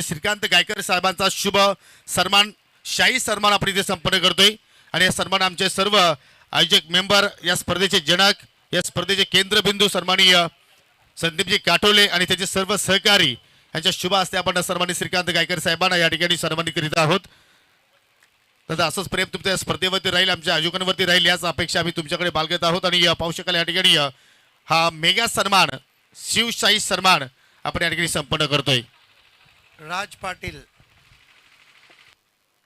श्रीकांत गायकर साहेबांचा शुभ सन्मान शाही सन्मान आपण इथे संपन्न करतोय आणि या सन्मान आमचे सर्व आयोजक मेंबर या स्पर्धेचे जनक या स्पर्धेचे केंद्रबिंदू सन्माननीय संदीपजी काटोले आणि त्याचे सर्व सहकारी यांच्या शुभ हस्ते आपण सन्मानित श्रीकांत गायकर साहेबांना या ठिकाणी सन्मानित करीत आहोत. तर असंच प्रेम तुमच्या स्पर्धेवरती राहील, आमच्या आयोजकांवरती राहील याच अपेक्षा आम्ही तुमच्याकडे बाळगत आहोत. आणि पाहू शकाल या ठिकाणी हा मेगा सन्मान शिवशाही सन्मान आपण या ठिकाणी संपन्न करतोय. राज पाटिल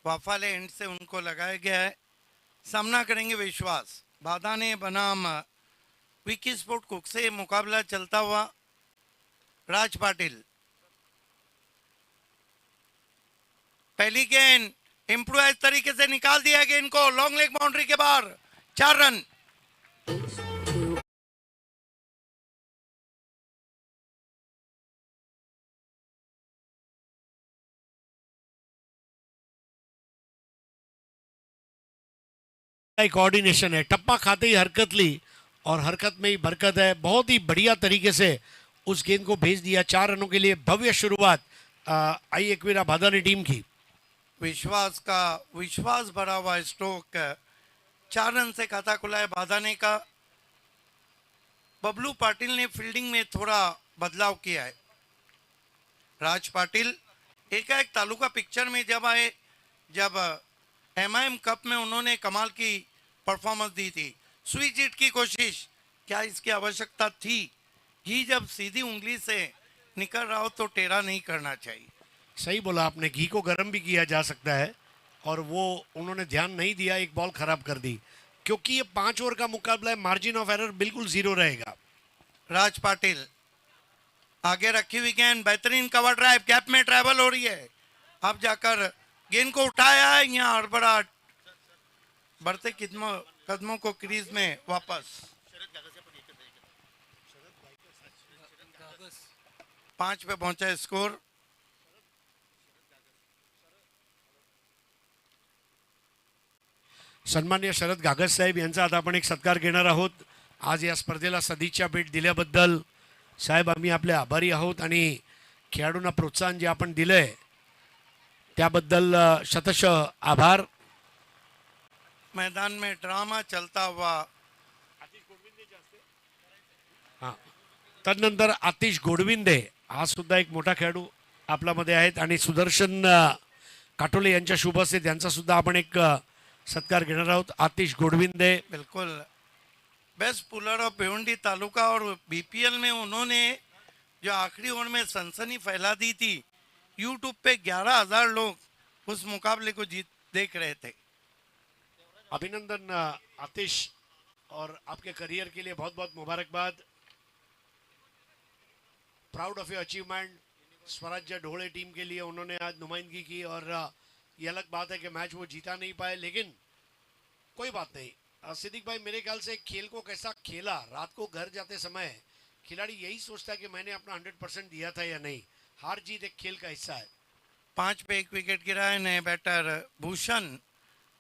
वाफाले एंड से उनको लगाया गया है. सामना करेंगे विश्वास बादाने बनाम विकी स्पोर्ट कुक से मुकाबला चलता हुआ. राज पाटिल पहली गेंद इम्प्रोवाइज तरीके से निकाल दिया गेंद को लॉन्ग लेग बाउंड्री के बाहर. 4 रन. कोऑर्डिनेशन है, टप्पा खाते ही हरकत ली और हरकत में ही बरकत है. बहुत ही बढ़िया तरीके से उस गेंद को भेज दिया. 4 रनों के लिए भव्य शुरुआत आई एकवीरा भादानी टीम की. विश्वास का विश्वास भरा हुआ स्ट्रोक 4 रन से खाता खुला है बादाने का. बबलू पाटिल ने फील्डिंग में थोड़ा बदलाव किया है. राज पाटिल एकाएक तालुका पिक्चर में जब आए, जब एमआईएम कप में उन्होंने कमाल की परफॉर्मेंस दी थी. स्विच हिट की कोशिश, क्या इसकी आवश्यकता थी? घी जब सीधी उंगली से निकल रहा हो तो टेढ़ा नहीं करना चाहिए. सही बोला आपने, घी को गर्म भी किया जा सकता है और वो उन्होंने ध्यान नहीं दिया, एक बॉल खराब कर दी. क्योंकि ये 5 ओवर का मुकाबला है, मार्जिन ऑफ एरर बिल्कुल 0 रहेगा. राज पाटिल आगे रखी हुई गेंद, बेहतरीन कवर ड्राइव, गैप में ट्रैवल हो रही है. अब जाकर गेंद को उठाया है, यहाँ हड़बड़ाहट, बढ़ते कदमों को क्रीज में वापस. 5 पे पहुंचा स्कोर. सन्मान्य शरद गागस साहेब यांचा आता आपण एक सत्कार घेणार आहोत. आज या स्पर्धेला सदिच्छा भेट दिल्याबद्दल साहेब आम्ही आपले आभारी आहोत आणि खेळाडूंना प्रोत्साहन जे आपण दिलंय त्याबद्दल शतशः आभार. मैदान में ड्रामा चलता हुआ. हां, तदनंतर आतिश गोडविंदे हा सुद्धा एक मोठा खेळाडू आपल्यामध्ये आहेत आणि सुदर्शन काटोले यांच्या शुभ हस्ते त्यांचा सुद्धा आपण एक सत्कार घेणार आहोत. आतिश गोडविंदे बिल्कुल बेस्ट पुलर ऑफ भिवंडी तालुका और बीपीएल में उन्होंने जो आखिरी ओवर में सनसनी फैला दी थी. यूट्यूब पे 11,000 लोग उस मुकाबले को देख रहे थे. अभिनंदन आतिश, और आपके करियर के लिए बहुत बहुत मुबारकबाद. Proud of your achievement. स्वराज्य ढोले टीम के लिए उन्होंने आज नुमाइंदगी की और ये अलग बात है कि मैच वो जीता नहीं पाए, लेकिन कोई बात नहीं. सिद्दीक भाई, मेरे ख्याल से खेल को कैसा खेला, रात को घर जाते समय खिलाड़ी यही सोचता है कि मैंने अपना 100% दिया था या नहीं. हार जीत एक खेल का हिस्सा है. 5 पे 1 विकेट गिरा है. नए बैटर भूषण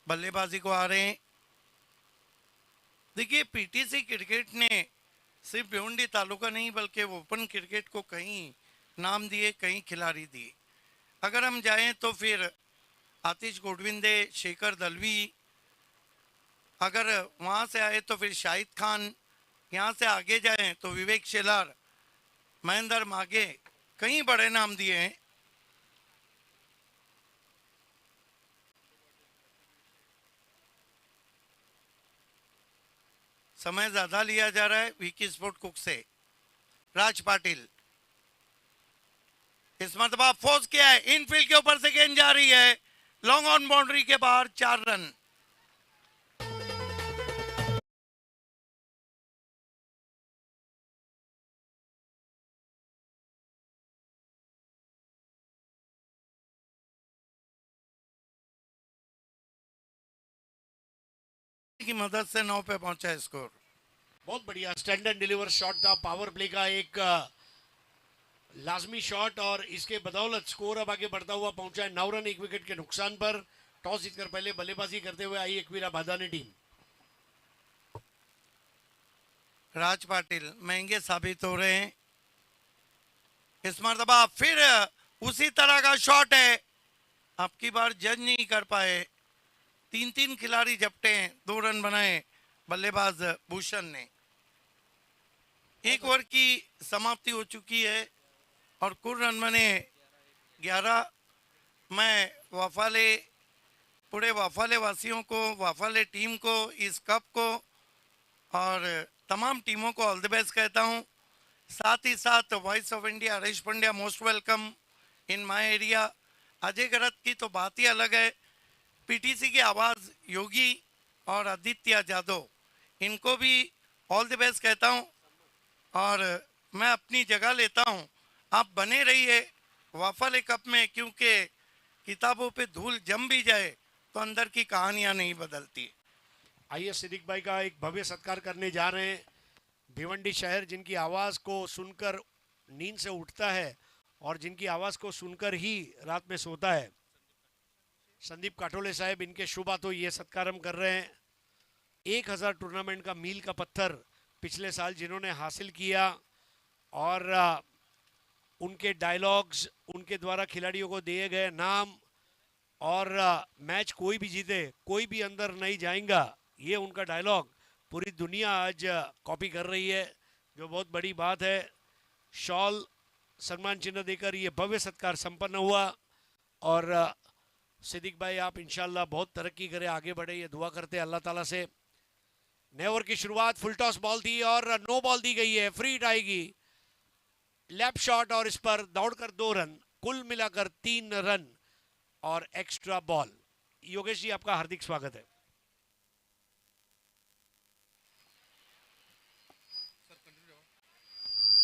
बल्लेबाजी को आ रहे हैं. देखिए, पीटीसी क्रिकेट ने सिर्फ भिवंडी तालुका नहीं बल्कि ओपन क्रिकेट को कहीं नाम दिए, कहीं खिलाड़ी दिए. अगर हम जाएं तो फिर आतिश गोडविंदे, शेखर दलवी, अगर वहाँ से आए तो फिर शाहिद खान, यहाँ से आगे जाएं तो विवेक शेलार, महेंद्र मागे, कई बड़े नाम दिए हैं. समय ज्यादा लिया जा रहा है विकी स्पोर्ट कुक से. राज पाटिल इस मरतबा फोर्स किया है, इनफील्ड के ऊपर से गेंद जा रही है, लॉन्ग ऑन बाउंड्री के बाहर. 4 रन. की मदद से 9 पे पहुंचा स्कोर. बहुत बढ़िया स्टैंड एंड डिलीवर शॉट था. पावर प्ले का एक लाजमी शॉट और इसके बदौलत स्कोर अब आगे बढ़ता हुआ पहुंचा है 9 रन 1 विकेट के नुकसान पर. टॉस जीतकर पहले बल्लेबाजी करते हुए आई एकवीरा भादानी टीम. राज पाटिल महंगे साबित हो रहे हैं. इस मरतबा फिर उसी तरह का शॉट है, आपकी बार जज नहीं कर पाए। तीन तीन खिलाड़ी झपटे, 2 रन बनाए बल्लेबाज भूषण ने। एक ओवर की समाप्ति हो चुकी है और कुल रन बने 11। मैं वाफाले, पूरे वाफाले वासियों को, वाफाले टीम को, इस कप को और तमाम टीमों को ऑल द बेस्ट कहता हूं। साथ ही साथ voice of India Harish Pandya, most welcome in my area. Ajay Garat की तो बात ही अलग है। पीटीसी की आवाज़ योगी और आदित्य जादव, इनको भी ऑल द बेस्ट कहता हूं और मैं अपनी जगह लेता हूं। आप बने रहिए वाफाले कप में, क्योंकि किताबों पे धूल जम भी जाए तो अंदर की कहानियां नहीं बदलती। आइए सिद्दीक भाई का एक भव्य सत्कार करने जा रहे हैं। भिवंडी शहर जिनकी आवाज़ को सुनकर नींद से उठता है और जिनकी आवाज़ को सुनकर ही रात में सोता है, संदीप काठोले साहब, इनके शुभ हाथों ये सत्कार हम कर रहे हैं। 1000 टूर्नामेंट का मील का पत्थर पिछले साल जिन्होंने हासिल किया और उनके डायलॉग्स, उनके द्वारा खिलाड़ियों को दिए गए नाम और मैच कोई भी जीते कोई भी अंदर नहीं जाएगा, ये उनका डायलॉग पूरी दुनिया आज कॉपी कर रही है, जो बहुत बड़ी बात है। शॉल, सम्मान चिन्ह देकर ये भव्य सत्कार संपन्न हुआ और सिद्दीक भाई आप इंशाल्लाह बहुत तरक्की करें, आगे बढ़े, ये दुआ करते हैं अल्लाह ताला से। नए ओवर की शुरुआत फुल टॉस बॉल थी और नो बॉल दी गई है, फ्री हिट आएगी, लैप शॉट और इस पर दौड़कर 2 रन, कुल मिलाकर 3 रन और एक्स्ट्रा बॉल। योगेश जी आपका हार्दिक स्वागत है।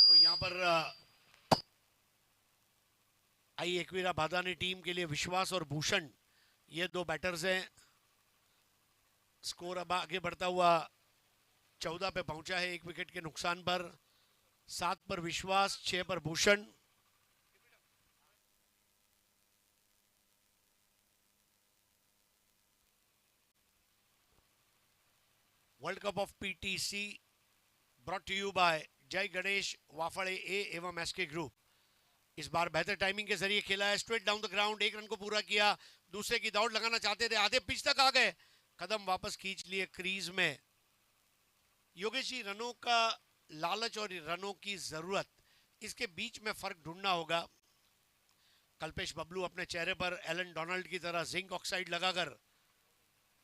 तो यहाँ पर आई एकवीरा बादानी टीम के लिए विश्वास और भूषण, ये 2 बैटर्स हैं। स्कोर अब आगे बढ़ता हुआ 14 पे पहुंचा है, 1 विकेट के नुकसान पर। 7 पर विश्वास, 6 पर Bhushan. World cup of PTC brought to you by Jai Ganesh, Wafade A एवं एसके ग्रुप। इस बार बेहतर टाइमिंग के जरिए खेला है, straight down the ground, 1 run को पूरा किया, दूसरे की दौड़ लगाना चाहते थे, आधे पिच तक आ गए, कदम वापस खींच लिए क्रीज में। योगेश जी, रनों का लालच और रनों की जरूरत, इसके बीच में फर्क ढूंढना होगा। कल्पेश बबलू अपने चेहरे पर एलन डोनाल्ड की तरह जिंक ऑक्साइड लगाकर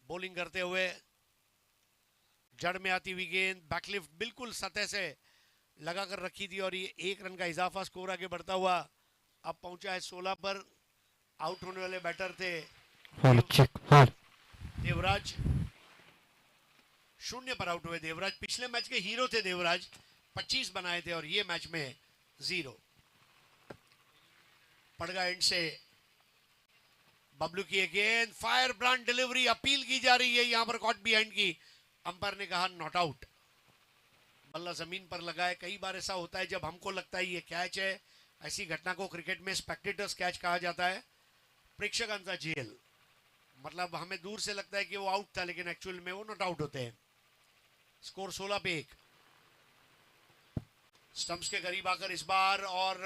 बॉलिंग करते हुए, जड़ में आती हुई गेंद बैकलिफ्ट बिल्कुल सतह से लगाकर रखी थी और ये 1 रन का इजाफा, स्कोर आगे बढ़ता हुआ अब पहुंचा है 16 पर। आउट होने वाले बैटर थे देवराज, 0 पर आउट हुए देवराज। पिछले मैच के हीरो थे देवराज, 25 बनाए थे और ये मैच में 0। पड़गा एंड से बबलू की गेंद, फायर ब्रांड डिलीवरी, अपील की जा रही है यहां पर कॉट बिहाइंड की। अंपायर ने कहा नॉट आउट, बल्ला जमीन पर लगा है। कई बार ऐसा होता है जब हमको लगता है ये कैच है, ऐसी घटना को क्रिकेट में स्पेक्टेटर्स कैच कहा जाता है, प्रेक्षकांचा जेल। मतलब हमें दूर से लगता है कि वो आउट था लेकिन एक्चुअल में वो नॉट आउट होते हैं। स्कोर 16 पे 1। स्टंप्स के करीब आकर इस बार, और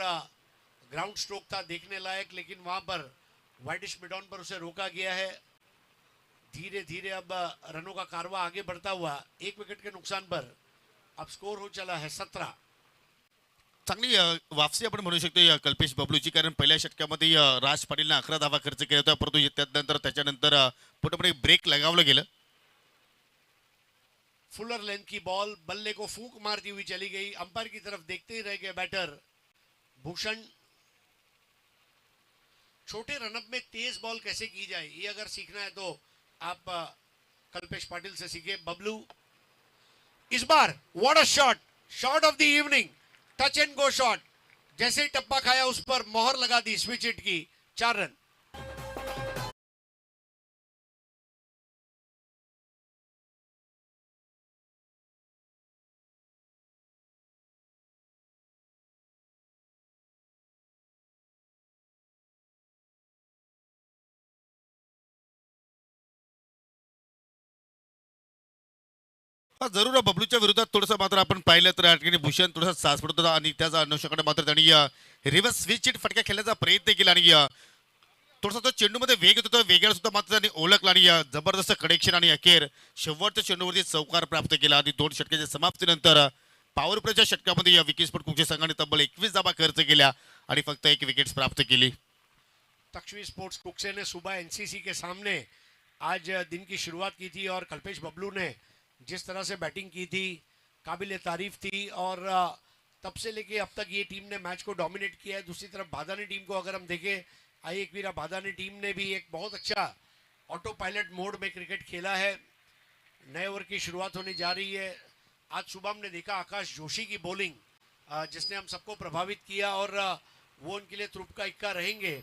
ग्राउंड स्ट्रोक था देखने लायक, लेकिन वहां पर वाइडिश मिडॉन पर उसे रोका गया है। धीरे धीरे अब रनों का कारवा आगे बढ़ता हुआ 1 विकेट के नुकसान पर अब स्कोर हो चला है 17। चांगली वापसी आपण म्हणू शकतो कल्पेश बबलूची, कारण पहिल्या षटकामध्ये राज पाटीलने 11 धावा खर्च केला होता, परंतु त्याच्यानंतर पूर्णपणे ब्रेक लगावलं गेलं। फुलर लेंथ की बॉल बल्ले को फूंक मारती हुई चली गई, अंपायर की तरफ देखते ही रह गए बैटर भूषण। छोटे रनअप में तेज बॉल कैसे की जाए, ये अगर सीखना है तो आप कल्पेश पाटिल से सीखे। बबलू इस बार what a shot, shot of the evening, touch and go shot, जैसे ही टप्पा खाया उस पर मोहर लगा दी स्विच हिट की, 4 रन। हा जरूर बबलूच्या विरोधात थोडंसं मात्र आपण पाहिलं तर या ठिकाणी भूषण थोडासा सास पडत होता आणि त्याचा अनुषंगाने मात्र त्यांनी रिव्हर्स स्विच फटका खेळण्याचा प्रयत्न केला आणि थोडासा तो चेंडूमध्ये वेग होता वेगाला सुद्धा मात्र त्यांनी ओळखला आणि जबरदस्त कनेक्शन आणि अखेर शेवटच्या चेंडूवरती चौकार प्राप्त केला आणि 2 षटकाच्या समाप्तीनंतर पॉवर प्लेच्या षटकामध्ये या विकेट स्पोर्ट कुकचे संघाने तब्बल 21 धावा खर्च केल्या आणि फक्त 1 विकेट प्राप्त केली. तक्षवी स्पोर्ट्स कुक्से ने सुबह एनसीसी के सामने आज दिन की शुरुआत की थी और कल्पेश बबलू ने जिस तरह से बैटिंग की थी काबिल तारीफ थी और तब से लेके अब तक ये टीम ने मैच को डोमिनेट किया है. दूसरी तरफ भादानी टीम को अगर हम देखें आई एक वीरा भादानी टीम ने भी एक बहुत अच्छा ऑटो पायलट मोड में क्रिकेट खेला है. नए ओवर की शुरुआत होने जा रही है. आज सुबह हमने देखा आकाश जोशी की बॉलिंग जिसने हम सबको प्रभावित किया और वो उनके लिए तुरुप का इक्का रहेंगे.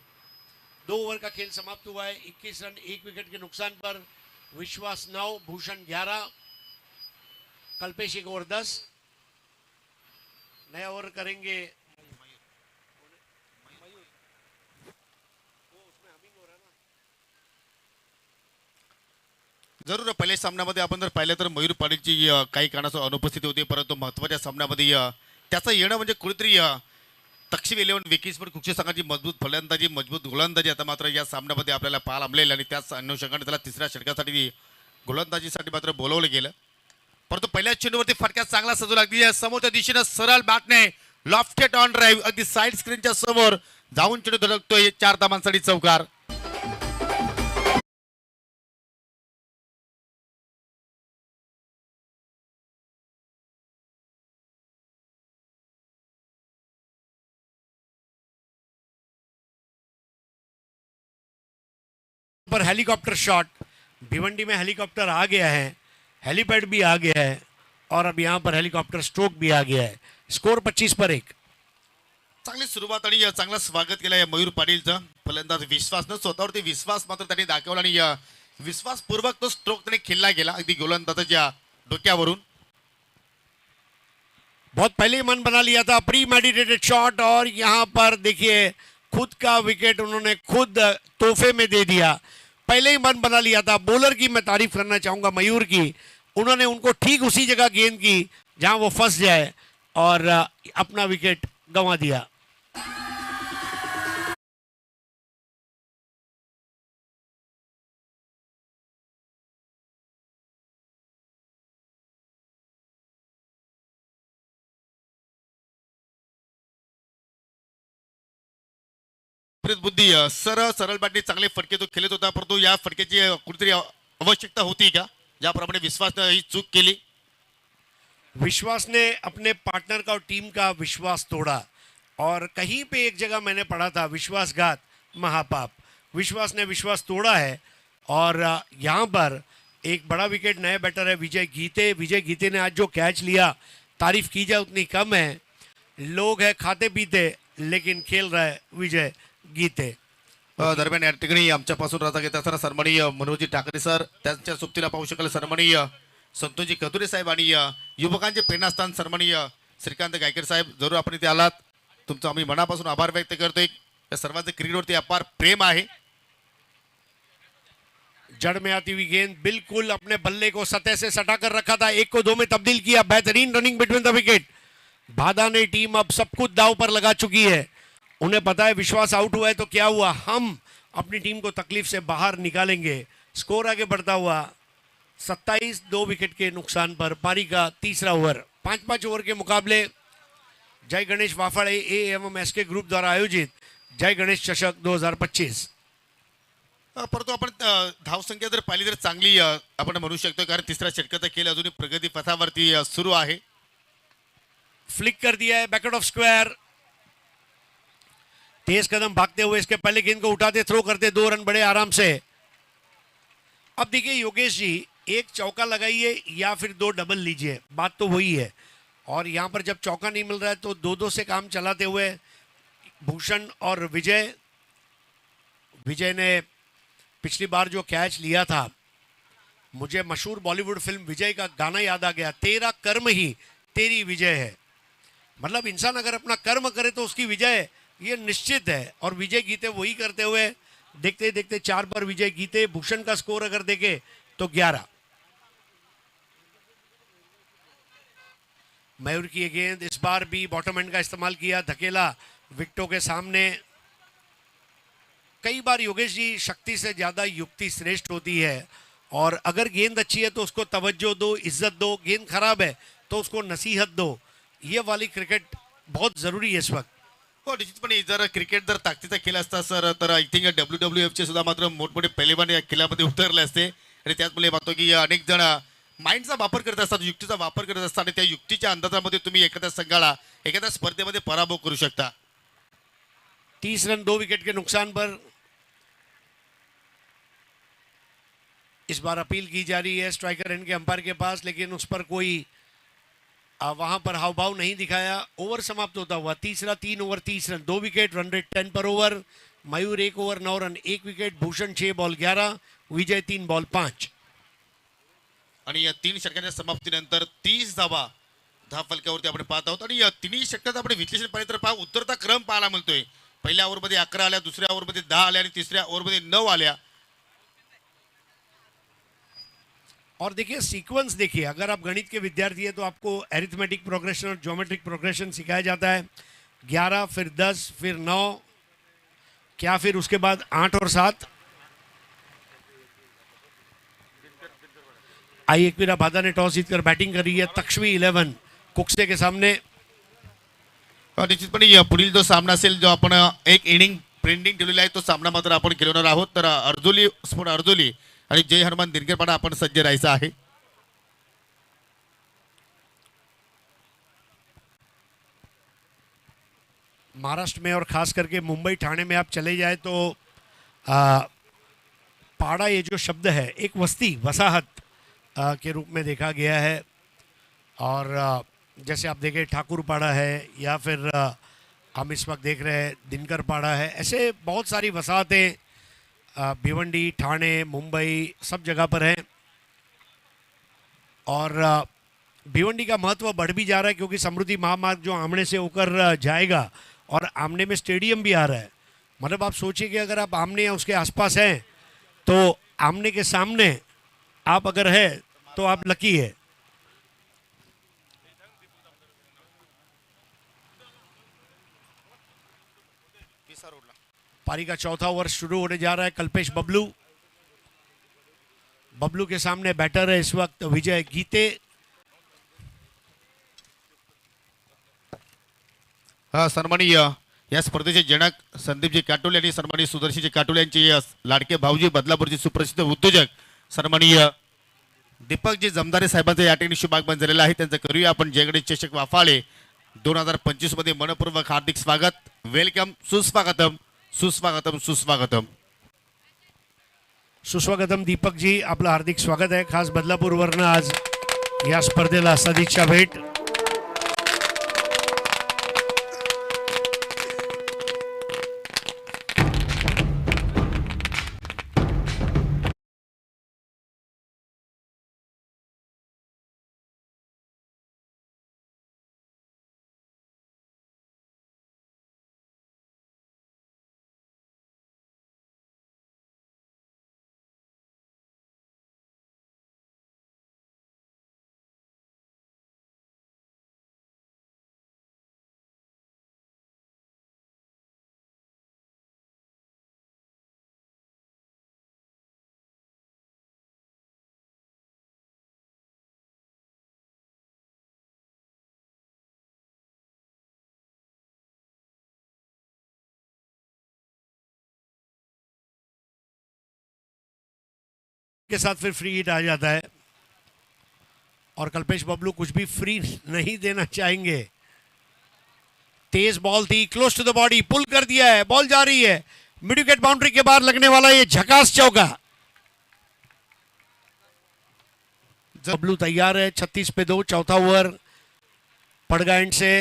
2 ओवर का खेल समाप्त हुआ है. 21 रन 1 विकेट के नुकसान पर. विश्वास 9, भूषण 11, कल्पेश 1 ओवर 10. नया ओवर करेंगे जरूर पहिल्या सामन्यामध्ये आपण जर पाहिलं तर मयूर पाटीलची काही कारणास्तव अनुपस्थिती होती परंतु महत्त्वाच्या सामन्यामध्ये त्याचं येणं म्हणजे कुठेतरी तक्षी 11 विकेट्स पण कुकचे संघाची मजबूत फलंदाजी मजबूत गोलंदाजी आता मात्र या सामन्यामध्ये आपल्याला पाहायला मिळेल आणि त्याच अनुषंगाने त्याला तिसऱ्या षटकासाठी गोलंदाजीसाठी मात्र बोलवलं गेलं. परंतु पहिल्या चेंडूवरती फटका चांगला सजू लागली समोरच्या दिशेने सरळ बॅटने लॉफ्टेड ऑन ड्राईव्ह अगदी साईड स्क्रीनच्या समोर जाऊन चेंडू धडकतोय 4 धावांसाठी चौकार. पर हेलीकॉप्टर शॉट. भिवंडी में हेलीकॉप्टर आ गया है, हेलीपैड भी आ गया है और अब यहाँ पर हेलीकॉप्टर स्ट्रोक भी आ गया है. स्कोर 25 पर 1. चांगली सुरुवात आणि चांगलं स्वागत केलं या मयूर पाटीलचं. फलंदाज विश्वास न स्वतःवरती विश्वास मात्र त्यांनी दाखवला आणि विश्वासपूर्वक तो स्ट्रोक त्याने खेळला गेला अगदी गोलंदाजाच्या डोक्यावरून. बहुत पहले ही मन बना लिया था. प्री मेडिटेटेड शॉट और यहाँ पर देखिए खुद का विकेट उन्होंने खुद तोहफे में दे दिया. पहले ही मन बना लिया था. बॉलर की मैं तारीफ करना चाहूंगा मयूर की. उन्होंने उनको ठीक उसी जगह गेंद की जहां वो फंस जाए और अपना विकेट गंवा दिया. बुद्धी सरळ सरळ बॅटने चांगले फटके तो खेळत होता परंतु या फटक्याची कुठेतरी आवश्यकता होती का ज्याप्रमाणे विश्वासने ही चूक केली. विश्वास ने अपने पार्टनर का और टीम का विश्वास तोड़ा और कहीं पे एक जगह मैंने पढ़ा था विश्वासघात महापाप. विश्वास ने विश्वास तोड़ा है और यहाँ पर एक बड़ा विकेट नए बैटर है विजय गीते. विजय गीते ने आज जो कैच लिया तारीफ की जाए उतनी कम है. लोग है खाते पीते लेकिन खेल रहा है विजय गीते. दरम्यान या ठिकाणी आमच्यापासून रजा घेत असताना सन्माननीय मनोजी ठाकरे सर त्यांच्या सोबतीला पाहू शकाल सन्माननीय संतोषजी कदुरे साहेब आणि युवकांचे प्रेरणास्थान सन्माननीय श्रीकांत गायकर साहेब जरूर आपण इथे आलात. तुमचा आम्ही मनापासून आभार व्यक्त करतोय. या सर्वांचे क्रिकेटवरती अपार प्रेम आहे. जड़ में आती हुई गेंद बिल्कुल अपने बल्ले को सतह से सटा कर रखा था. 1 को 2 में तब्दील किया. बेहतरीन running between the wicket. Bhadani team अब सब कुछ दाव पर लगा चुकी है. उन्हें पता है विश्वास आउट हुआ है तो क्या हुआ, हम अपनी टीम को तकलीफ से बाहर निकालेंगे. स्कोर आगे बढ़ता हुआ 27 2 विकेट के नुकसान पर. पारी का तीसरा ओवर. 5-5 ओवर के मुकाबले जय गणेश वाफाड़े ए एवं एसके ग्रुप द्वारा आयोजित जय गणेश चषक 2025. परंतु आपण धावसंख्या जर पाहिली तर चांगली आपण म्हणू शकतो कारण तिसऱ्या षटकाचा खेळ अजूनही प्रगती पथावरती सुरू आहे. फ्लिक कर दिया है बैकआउट ऑफ स्क्वायर. तेज कदम भागते हुए इसके पहले गेंद को उठाते थ्रो करते 2 रन बड़े आराम से. अब देखिए योगेश जी एक चौका लगाइए या फिर 2 डबल लीजिए, बात तो वही है. और यहाँ पर जब चौका नहीं मिल रहा है तो 2-2 से काम चलाते हुए भूषण और विजय ने पिछली बार जो कैच लिया था मुझे मशहूर बॉलीवुड फिल्म विजय का गाना याद आ गया. तेरा कर्म ही तेरी विजय है. मतलब इंसान अगर अपना कर्म करे तो उसकी विजय ये निश्चित है. और विजय गीते वही करते हुए देखते देखते 4 पर विजय गीते. भूषण का स्कोर अगर देखे तो 11. मयूर की गेंद इस बार भी बॉटम एंड का इस्तेमाल किया, धकेला विकेटों के सामने। कई बार योगेश जी, शक्ति से ज्यादा युक्ति श्रेष्ठ होती है, और अगर गेंद अच्छी है तो उसको तवज्जो दो, इज्जत दो, गेंद खराब है तो उसको नसीहत दो। ये वाली क्रिकेट बहुत जरूरी है इस वक्त। हो निश्चितपणे जर क्रिकेट जर ताकदीचा खेळ असता सर तर आय थिंक WWF चे सुद्धा मात्र मोठमोठे पैलवान या खेळामध्ये उतरले असते आणि त्याचमुळे पाहतो की अनेक जण माइंडचा वापर करत असतात, युक्तीचा वापर करत असतात आणि त्या युक्तीच्या अंदाजामध्ये तुम्ही एखाद्या संघाला एखाद्या स्पर्धेमध्ये पराभव करू शकता। 30 रन 2 विकेट के नुकसान पर। इस बार अपील की जा रही है स्ट्राइकर एंड के अंपायर के पास, लेकिन उस पर कोई वहां पर हाव भाव नहीं दिखाया। ओवर समाप्त होता हुआ तीसरा, 3 over 30 run 2 wicket, run rate 10 पर over. Mayur 1 over 9 run 1 wicket, Bhushan 6 ball 11, Vijay 3 ball 5। आणि या 3 षटकांच्या समाप्तीनंतर 30 धावा फलकावरती आपण पाहत आहोत आणि या तिन्ही षटकात आपण विश्लेषण पाहिलं तर पहा उतरता क्रम पाहायला मिळतोय। पहिल्या ओव्हरमध्ये 11 आल्या, दुसऱ्या ओव्हरमध्ये 10 आल्या आणि तिसऱ्या ओव्हरमध्ये 9 आल्या। और देखिए सीक्वेंस देखिए, अगर आप गणित के विद्यार्थी हैं तो आपको एरिथमेटिक प्रोग्रेशन और ज्योमेट्रिक प्रोग्रेशन सिखाया जाता है। 11 फिर 10 फिर 9, क्या फिर उसके बाद 8 और 7। आई एकवीरा बाधा ने टॉस जीतकर बैटिंग कर रही है। तक्ष्मी 11 कुक्से के सामने। निश्चितपणे या पुढील जो सामना असेल जो आपण एक इनिंग पेंडिंग ठेवलेला आहे तो सामना मात्र आपण खेळवणार आहोत। तर अर्जुली स्पोर्ट अर्जुली आणि जय हनुमान दिनकरपाडा आपण सज्ज राहायचं आहे। महाराष्ट्र में और खास करके मुंबई ठाणे में आप चले जाए तो पाड़ा ये जो शब्द है एक वस्ती वसाहत के रूप में देखा गया है। और जैसे आप देखें ठाकुर पाड़ा है या फिर हम इस वक्त देख रहे हैं दिनकर पाड़ा है, ऐसे बहुत सारी वसाहतें भिवंडी, ठाणे, मुंबई सब जगह पर हैं। और भिवंडी का महत्व बढ़ भी जा रहा है क्योंकि समृद्धि महामार्ग जो आमने से होकर जाएगा और आमने में स्टेडियम भी आ रहा है। मतलब आप सोचिए कि अगर आप आमने या उसके आसपास हैं तो आमने के सामने आप अगर है तो आप लकी है। पारी का चौथा ओवर शुरू होने जा रहा है। कल्पेश बबलू, बबलू के सामने बैटर है इस वक्त विजय गीते। सन्माननीय या स्पर्धेचे जनक संदीपजी काटोले आणि सन्माननीय सुदर्शनजी काटोले यांचे लाडके भाऊजी बदलापूरचे सुप्रसिद्ध उद्योजक सन्माननीय दीपकजी जमदारे साहेबांचा या ठिकाणी शुभागमन झालेला आहे। त्यांचं करूया आपण जयगणेश चषक वाफाळे 2025 मध्ये मनपूर्वक हार्दिक स्वागत, वेलकम, सुस्वागतम सुस्वागतम सुस्वागतम सुस्वागतम दीपक जी, आपलं हार्दिक स्वागत आहे। खास बदलापूरवरनं आज या स्पर्धेला सदिच्छा भेट। के साथ फिर फ्री हिट आ जाता है और कल्पेश बबलू कुछ भी फ्री नहीं देना चाहेंगे। तेज बॉल थी, क्लोज टू द बॉडी, पुल कर दिया है, बॉल जा रही है मिड विकेट बाउंड्री के बाहर लगने वाला ये झकास चौका। बबलू तैयार है, 36 पे 2, चौथा ओवर पड़गा एंड से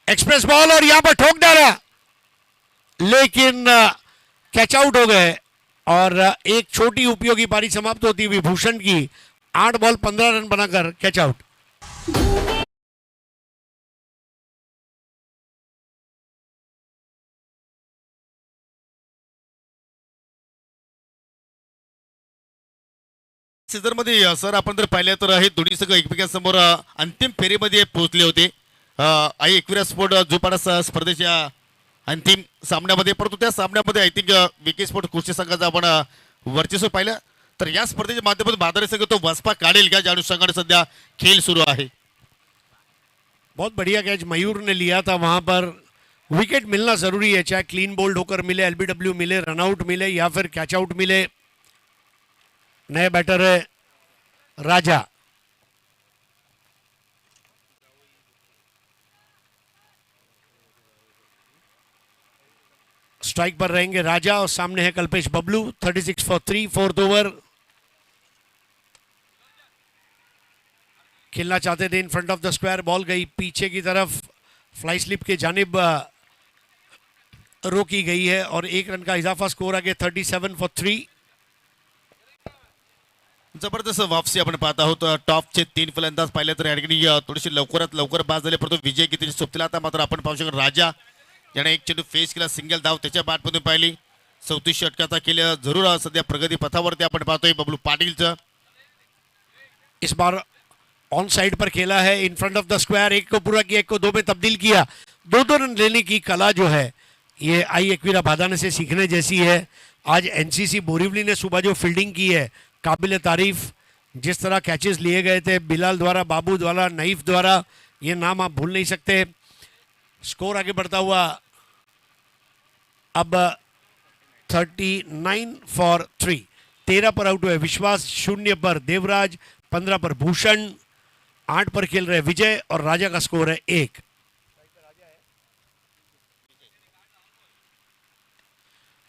एक्सप्रेस बॉल और यहां पर ठोक डाला लेकिन कैच आउट हो गए और एक छोटी उपयोगी पारी समाप्त होती हुई भूषण की 8 बॉल 15 रन बनाकर कैच आउट। सीझन मध्ये सर आपण जर पाहिलं तर हे दोन्ही सगळं एकमेकांसमोर अंतिम फेरीमध्ये पोहोचले होते. आई एकविरा स्पोर्ट झोपाडा स्पर्धेच्या अंतिम सामन्यामध्ये, परंतु त्या सामन्यामध्ये आय थिंक विकी स्पोर्ट कुस्ती संघाचं आपण वर्चस्व पाहिलं. तर या स्पर्धेच्या माध्यमातून बाजारी संघ तो वसपा काढेल का, ज्या अनुषंगाने सध्या खेळ सुरू आहे. बहुत बढ़िया कैच मयूर ने लिया था वहां पर. विकेट मिलना जरूरी है, चाहे क्लीन बोल्ड होकर मिले, एलबीडब्ल्यू मिले, रनआउट मिले या फिर कैच आउट मिले. नए बैटर है राजा. स्ट्राइक पर रहेंगे राजा और सामने है Kalpesh Bablu. 36 for 3, fourth over. खेलना चाहते थे in front of the square, ball गई पीछे की तरफ, फ्लाई स्लिप के जानिब रोकी गई है और 1 रन का इजाफा. स्कोर आगे 37 फॉर 3. जबरदस्त वापसी आपण पाहत आहोत. टॉपचे 3 फलंदाज पाहिले तर या ठिकाणी थोडीशी लवकरात लवकर बाद झाले, परंतु विजय किती सोबतीला आता मात्र आपण पाहू शकतो राजा याने एक चेंडू फेस केला, सिंगल धाव त्याच्या बॅटमधून पाहिली. 34 षटकाचा केलं जरूर सध्या प्रगती पथावरती आपण पाहतोय बबलू पाटीलचं. इस बार ऑन साइड पर खेला है in front of the square. एक को पूरा किया, एक को 2 में तब्दील किया. 2 रन लेने की कला जो है ये आई एकवीरा भादाने से सीखने जैसी है. आज एनसीसी बोरीवली ने सुबह जो फील्डिंग की है काबिल तारीफ. जिस तरह कैचेस लिए गए थे बिलाल द्वारा, बाबू द्वारा, नईफ द्वारा, ये नाम आप भूल नहीं सकते. स्कोर आगे बढ़ता हुआ अब 39 फॉर 3. 13 पर आउट हुए विश्वास, 0 पर देवराज, 15 पर भूषण, 8 पर खेल रहे विजय और राजा का स्कोर है 1.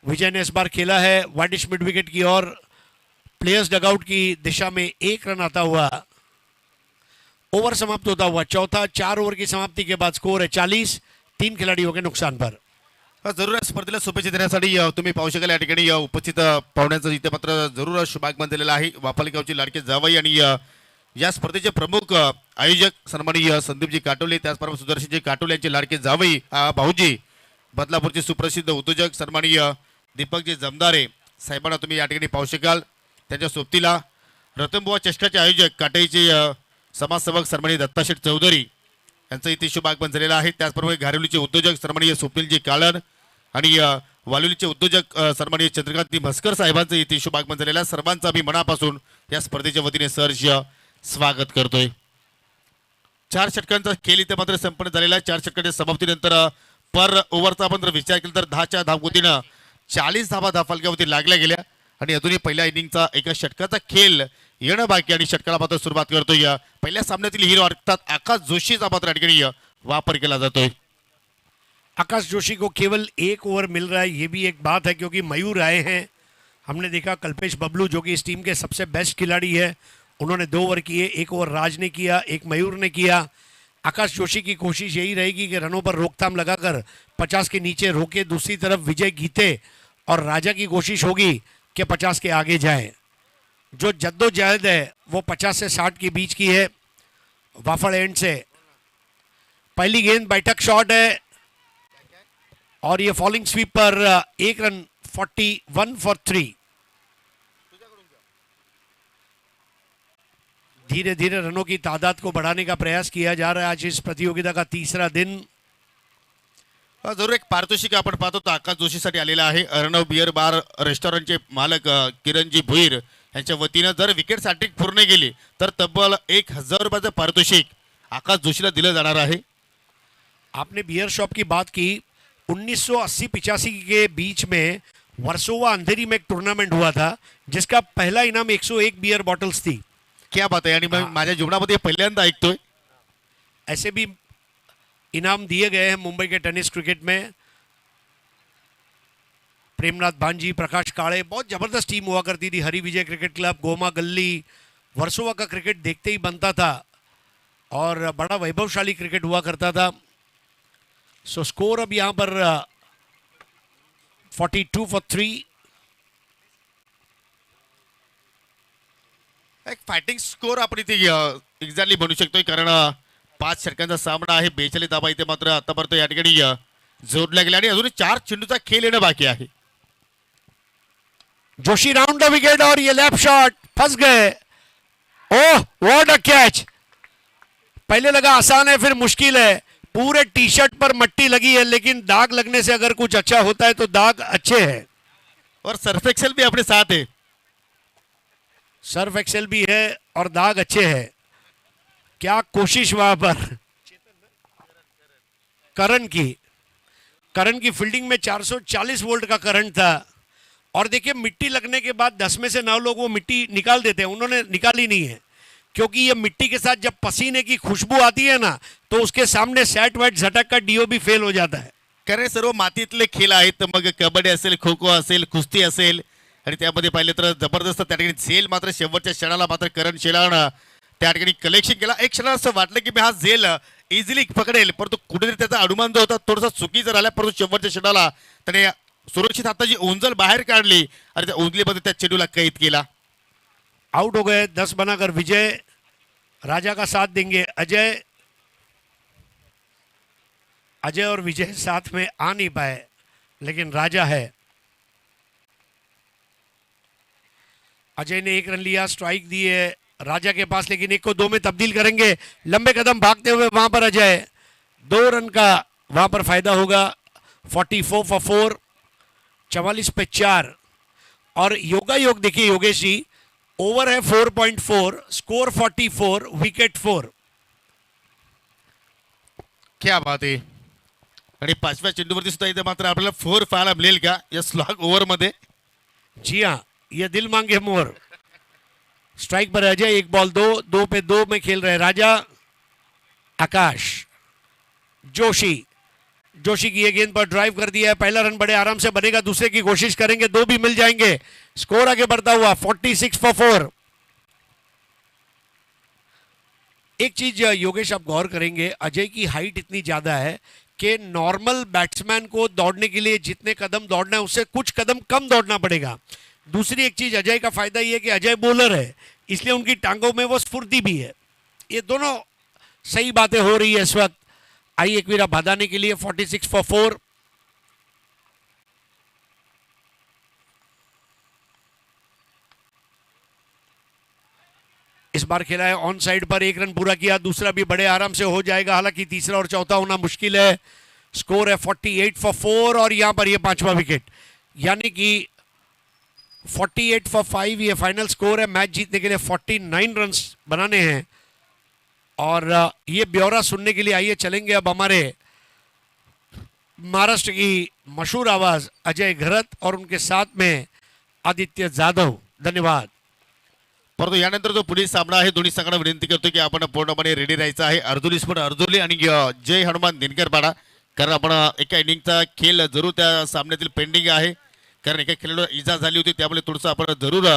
विजय ने इस बार खेला है वाइडिश मिड विकेट की और प्लेयर्स डगआउट की दिशा में 1 रन आता हुआ. ओवर समाप्त होता हुआ चौथा. 4 ओवर की समाप्ति के बाद स्कोर है 40. 3 खिलाड़ियों के नुकसान पर. जरूर या स्पर्धेला शुभेच्छा देण्यासाठी तुम्ही पाहू शकाल या ठिकाणी उपस्थित पाहुण्यांचं इथे मात्र जरूर शुभागमन दिलेलं आहे. वापाली गावची लाडके जावई आणि या स्पर्धेचे प्रमुख आयोजक सन्माननीय संदीपजी काटोले, त्याचबरोबर सुदर्शनजी काटोले यांचे लाडके जावई भाऊजी, बदलापूरचे सुप्रसिद्ध उद्योजक सन्माननीय दीपकजी जमदारे साहेबांना तुम्ही या ठिकाणी पाहू शकाल. त्यांच्या सोबतीला रतनबुवा चषकाचे आयोजक काटाईचे समाजसेवक सन्माननीय दत्ताशेठ चौधरी यांचं इथे शुभागमन झालेलं आहे. त्याचबरोबर घारिवलीचे उद्योजक सन्माननीय स्वप्नीलजी कालन आणि वालुलीचे उद्योजक सन्माननीय चंद्रकांत म्हस्कर साहेबांचं इथे शुभागमन झालेलं आहे. सर्वांचं आम्ही मनापासून या स्पर्धेच्या वतीने सहर्ष स्वागत करतोय. 4 षटकांचा खेळ इथे मात्र संपन्न झालेला आहे. 4 षटकांच्या समाप्तीनंतर पर ओव्हरचा आपण जर विचार केला तर 10च्या धावगतीनं 40 धावा धाफलक्यावरती लागल्या गेल्या आणि अजूनही पहिल्या इनिंगचा एका षटकाचा खेळ येणं बाकी आणि षटकाला मात्र सुरुवात करतोय. पहिल्या सामन्यातील हिरो अर्थात आकाश जोशीचा मात्र ठिकाणी वापर केला जातोय. आकाश जोशी को केवल 1 ओवर मिल रहा है, ये भी एक बात है क्योंकि मयूर आए हैं. हमने देखा कल्पेश बबलू जो कि इस टीम के सबसे बेस्ट खिलाड़ी है, उन्होंने 2 ओवर किए. 1 ओवर राज ने किया, 1 मयूर ने किया. आकाश जोशी की कोशिश यही रहेगी कि रनों पर रोकथाम लगाकर 50 के नीचे रोके. दूसरी तरफ विजय गीते और राजा की कोशिश होगी कि 50 के आगे जाए. जो जद्दोजहद है वो 50 से 60 के बीच की है. वाफड़ एंड से पहली गेंद बैठक शॉट है और ये फॉलिंग स्वीप पर 1 रन. 41 फॉर 3. धीरे धीरे रनों की तादाद को बढ़ाने का प्रयास किया जा रहा है. आज इस प्रतियोगिता का 3रा दिन. जरूर एक पारितोषिक आपण पाहतो तो आकाश जोशीसाठी आलेला आहे. अर्णव बियर बार रेस्टॉरंटचे मालक किरणजी भुईर यांच्या वतीनं जर विकेट हॅट्रिक पूर्ण केली तर तब्बल 1000 रुपयाचं पारितोषिक आकाश जोशीला दिलं जाणार आहे. आपने बियर शॉप की बात की. 1980-85 के बीच में वर्सोवा अंधेरी में एक टूर्नामेंट हुआ था जिसका पहला इनाम 101 बियर बॉटल्स थी. क्या बात आहे. आणि माझ्या जीवनामध्ये पहिल्यांदा ऐकतोय. ऐसे भी इनाम दिए गए हैं मुंबई के टेनिस क्रिकेट में. प्रेमनाथ भांजी, प्रकाश काले, बहुत जबरदस्त टीम हुआ करती थी. हरि विजय क्रिकेट क्लब, गोमा गल्ली, वर्सोवा का क्रिकेट देखते ही बनता था और बड़ा वैभवशाली क्रिकेट हुआ करता था. सो स्कोर अब यहां पर 42 फॉर 3. एक फायटिंग स्कोर आपण इथे एक्झॅक्टली बनवू शकतोय कारण 5 षटकांचा सामना आहे. 42 धावा इथे मात्र आतापर्यंत या ठिकाणी जोडल्या गेल्या आणि अजून 4 चेंडूचा खेळ येणं बाकी आहे. जोशी राउंड द विकेट और ये लैप शॉट फंस गए. Oh what a catch. पहले लगा आसान है फिर मुश्किल है। पूरे टी शर्ट पर मट्टी लगी है, लेकिन दाग लगने से अगर कुछ अच्छा होता है तो दाग अच्छे हैं। और सर्फ एक्सेल भी अपने साथ है। सर्फ एक्सेल भी है और दाग अच्छे हैं। क्या कोशिश वहां पर करण की फील्डिंग में 440 वोल्ट का करंट था। और देखिए मिट्टी लगने के बाद 10 में से 9 लोग वो मिट्टी निकाल देते हैं, उन्होंने निकाली नहीं है, क्योंकि ये मिट्टी के साथ जब पसीने की खुशबू आती है ना, तो उसके सामने सॅट वॅट झटक का डीओ भी फेल हो जाता है। कारण हे सर्व मातीतले खेळ आहेत, मग कबड्डी असेल, खो खो असेल, कुस्ती असेल, आणि त्यामध्ये पाहिलं तर जबरदस्त त्या ठिकाणी झेल मात्र शेवटच्या क्षणाला मात्र करण शेलाळनं त्या ठिकाणी कलेक्शन केला. एक क्षणाला असं वाटलं की मी हा झेल इझिली पकडेल, परंतु कुठेतरी त्याचा अनुमान जो होता थोडासा चुकीचा राहिला, परंतु शेवटच्या क्षणाला त्याने सुरक्षित हाताची उंजल बाहेर काढली आणि त्या उंजलीमध्ये त्या चेंडूला कैद केला. आउट हो गए 10 बनाकर। विजय राजा का साथ देंगे। अजय और विजय साथ में आ नहीं पाए, लेकिन राजा है। अजय ने 1 रन लिया, स्ट्राइक दी है राजा के पास, लेकिन 1 को 2 में तब्दील करेंगे। लंबे कदम भागते हुए वहां पर अजय, 2 रन का वहां पर फायदा होगा। 44 फॉर 4, 44 पे 4। और योगा योग देखिए योगेश जी, ओवर है 4.4, स्कोर 44, विकेट 4। क्या बात आहे. आणि 5व्या चेंडूवरती सुद्धा इथे मात्र आपल्याला 4 पाहायला मिळेल का या स्लॉग ओव्हर मध्ये. जी हाँ, ये दिल मांगे मोर। स्ट्राइक पर अजय, 1 बॉल 2 पे 2 में खेल रहे राजा। आकाश, जोशी की ये गेंद पर ड्राइव कर दिया है। पहला रन बड़े आराम से बनेगा, दूसरे की कोशिश करेंगे, 2 भी मिल जाएंगे। स्कोर आगे बढ़ता हुआ 46 फॉर 4। एक चीज योगेश आप गौर करेंगे, अजय की हाइट इतनी ज्यादा है कि नॉर्मल बैट्समैन को दौड़ने के लिए जितने कदम दौड़ना है उससे कुछ कदम कम दौड़ना पड़ेगा। दूसरी एक चीज अजय का फायदा ये है कि अजय बॉलर है, इसलिए उनकी टांगों में वो स्फूर्ति भी है। ये दोनों सही बातें हो रही है इस वक्त। आई एकवीरा बादाने के लिए 46 फॉर 4। इस बार खेला है ऑन साइड पर, 1 रन पूरा किया, दूसरा भी बड़े आराम से हो जाएगा, हालांकि तीसरा और चौथा होना मुश्किल है। स्कोर है 48 फॉर 4 और यहां पर ये 5वां विकेट, यानी कि 48 फॉर 5 ये फाइनल स्कोर है। मैच जीतने के लिए 49 रन बनाने हैं। और ये ब्यौरा सुनने के लिए आइए चलेंगे अब हमारे महाराष्ट्र की मशहूर आवाज अजय घरत और उनके साथ में आदित्य जाधव। धन्यवाद। परंतु यानंतर जो पुढील सामना आहे, दोन्ही संघांना विनंती करतो की आपण पूर्णपणे रेडी राहायचं आहे. अर्जुली स्पोर्ट अर्जुली आणि जय हनुमान दिनकरपाडा, कारण आपण एका इनिंगचा खेळ जरूर त्या सामन्यातील पेंडिंग आहे, कारण एका खेळाडूला इजा झाली होती, त्यामुळे थोडंसं आपण जरूर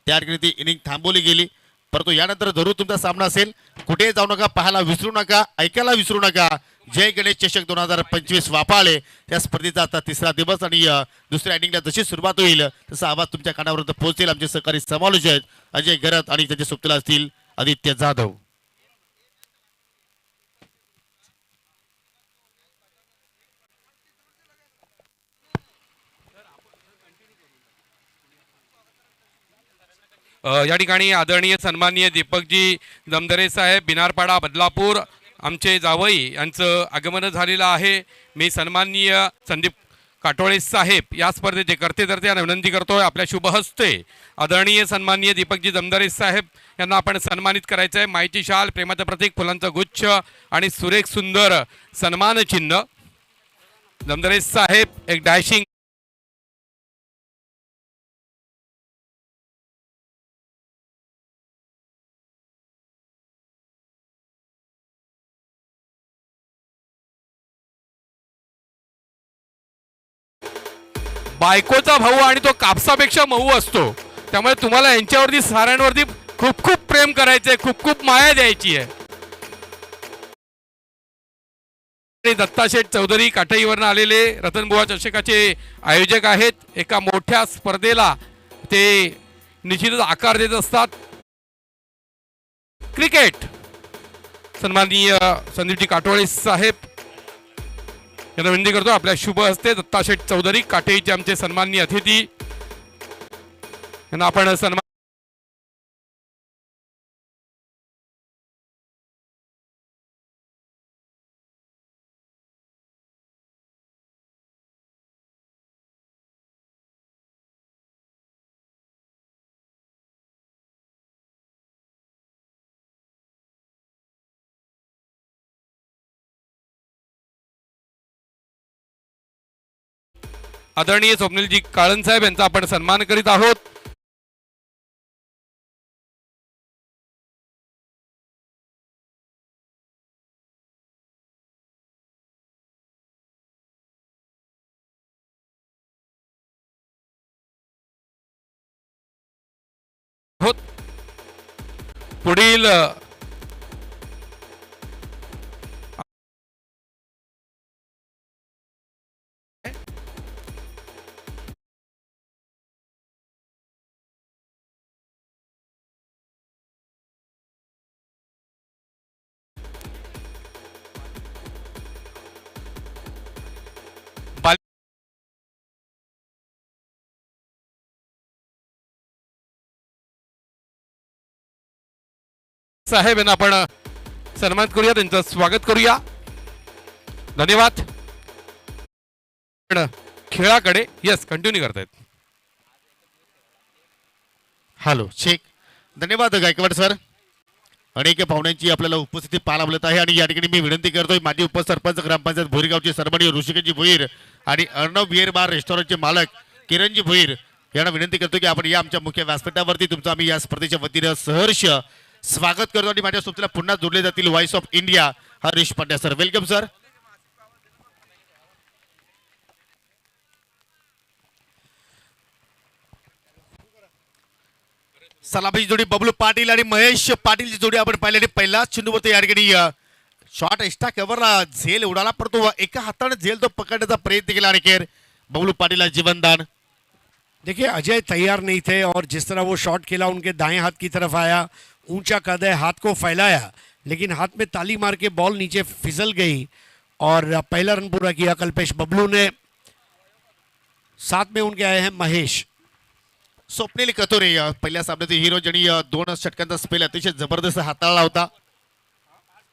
त्या ठिकाणी ती इनिंग थांबवली गेली. परंतु यानंतर जरूर तुमचा सामना असेल, कुठेही जाऊ नका, पाहायला विसरू नका, ऐकायला विसरू नका. जय गणेश चषक 2025 वापाळे या स्पर्धेचा आता 3रा दिवस आणि दुसऱ्या इनिंगला जशी सुरुवात होईल तसा आवाज तुमच्या कानापर्यंत पोहोचेल. आमचे सहकारी समालोचक अजय घरत आणि त्याचे सोबतीला असतील आदित्य जाधव. या ठिकाणी आदरणीय सन्माननीय दीपकजी जमदरे साहेब, बिनारपाडा बदलापूर, आमचे जावई यांचं आगमन झालेलं आहे. मी सन्माननीय संदीप काटोळे साहेब या स्पर्धेचे करते यांना विनंती करतोय, आपल्या शुभ हस्ते आदरणीय सन्माननीय दीपकजी जमदरे साहेब यांना आपण सन्मानित करायचं आहे. मायेची शाल, प्रेमाचं प्रतीक, फुलांचा गुच्छ आणि सुरेख सुंदर सन्मान चिन्ह. जमदरे साहेब एक डॅशिंग बायकोचा भाऊ आणि तो कापसापेक्षा मऊ असतो, त्यामुळे तुम्हाला यांच्यावरती साऱ्यांवरती खूप खूप प्रेम करायचंय, खूप खूप माया द्यायची आहे. दत्ताशेठ चौधरी काटईवरून आलेले रतनबुवा चषकाचे आयोजक आहेत. एका मोठ्या स्पर्धेला ते निश्चितच आकार देत असतात. क्रिकेट सन्माननीय संदीपजी काटोळे साहेब यांना विनंती करतो, आपल्या शुभ हस्ते दत्ताशेठ चौधरी काटेईचे आमचे सन्माननीय अतिथी यांना आपण सन्मान आदरणीय स्वप्नीलजी काळन साहेब यांचा आपण सन्मान करीत आहोत. पुढील साहेब यांना आपण सन्मानित करूया, त्यांचं स्वागत करूया. धन्यवाद. खेळाकडे यस कंटिन्यू करतायत. Hello check. धन्यवाद गायकवाड सर. अनेक पाहुण्यांची आपल्याला उपस्थिती पाहायला मिळत आहे आणि या ठिकाणी मी विनंती करतोय माजी उपसरपंच ग्रामपंचायत भोरीगावचे सन्माननीय ऋषिकेशजी भोईर आणि अर्णव बियर बार रेस्टॉरंटचे मालक किरणजी भोईर यांना विनंती करतो की आपण या आमच्या मुख्य व्यासपीठावरती तुमचं आम्ही या स्पर्धेच्या वतीनं सहर्ष स्वागत करतो आणि माझ्या सोबतीला पुन्हा जोडले जातील voice of India Harish Pandya sir. Welcome sir. सलामीची जोडी बबलू पाटील आणि महेश पाटीलची जोडी आपण पाहिलेली. पहिलाच चेंडूवरती या ठिकाणी शॉट एक्स्ट्रा कव्हरला झेल उडाला, परंतु एका हाताने झेल तो पकडण्याचा प्रयत्न केला आणि खेर बबलू पाटीलला जीवनदान. देखिए अजय तैयार नहीं थे और जिस तरह वो शॉट खेला उनके दाएं हाथ की तरफ आया, ऊंचा कद है, हाथ को फैलाया, लेकिन हाथ में ताली मार के बॉल नीचे फिसल गई और पहला रन पूरा किया कल्पेश बबलू ने. साथ में उनके आए हैं महेश. स्वप्नील कतोरे पहिल्या सामन्यातील हिरो ज्यांनी 2 षटकांचा स्पेल अतिशय जबरदस्त हाताळला होता.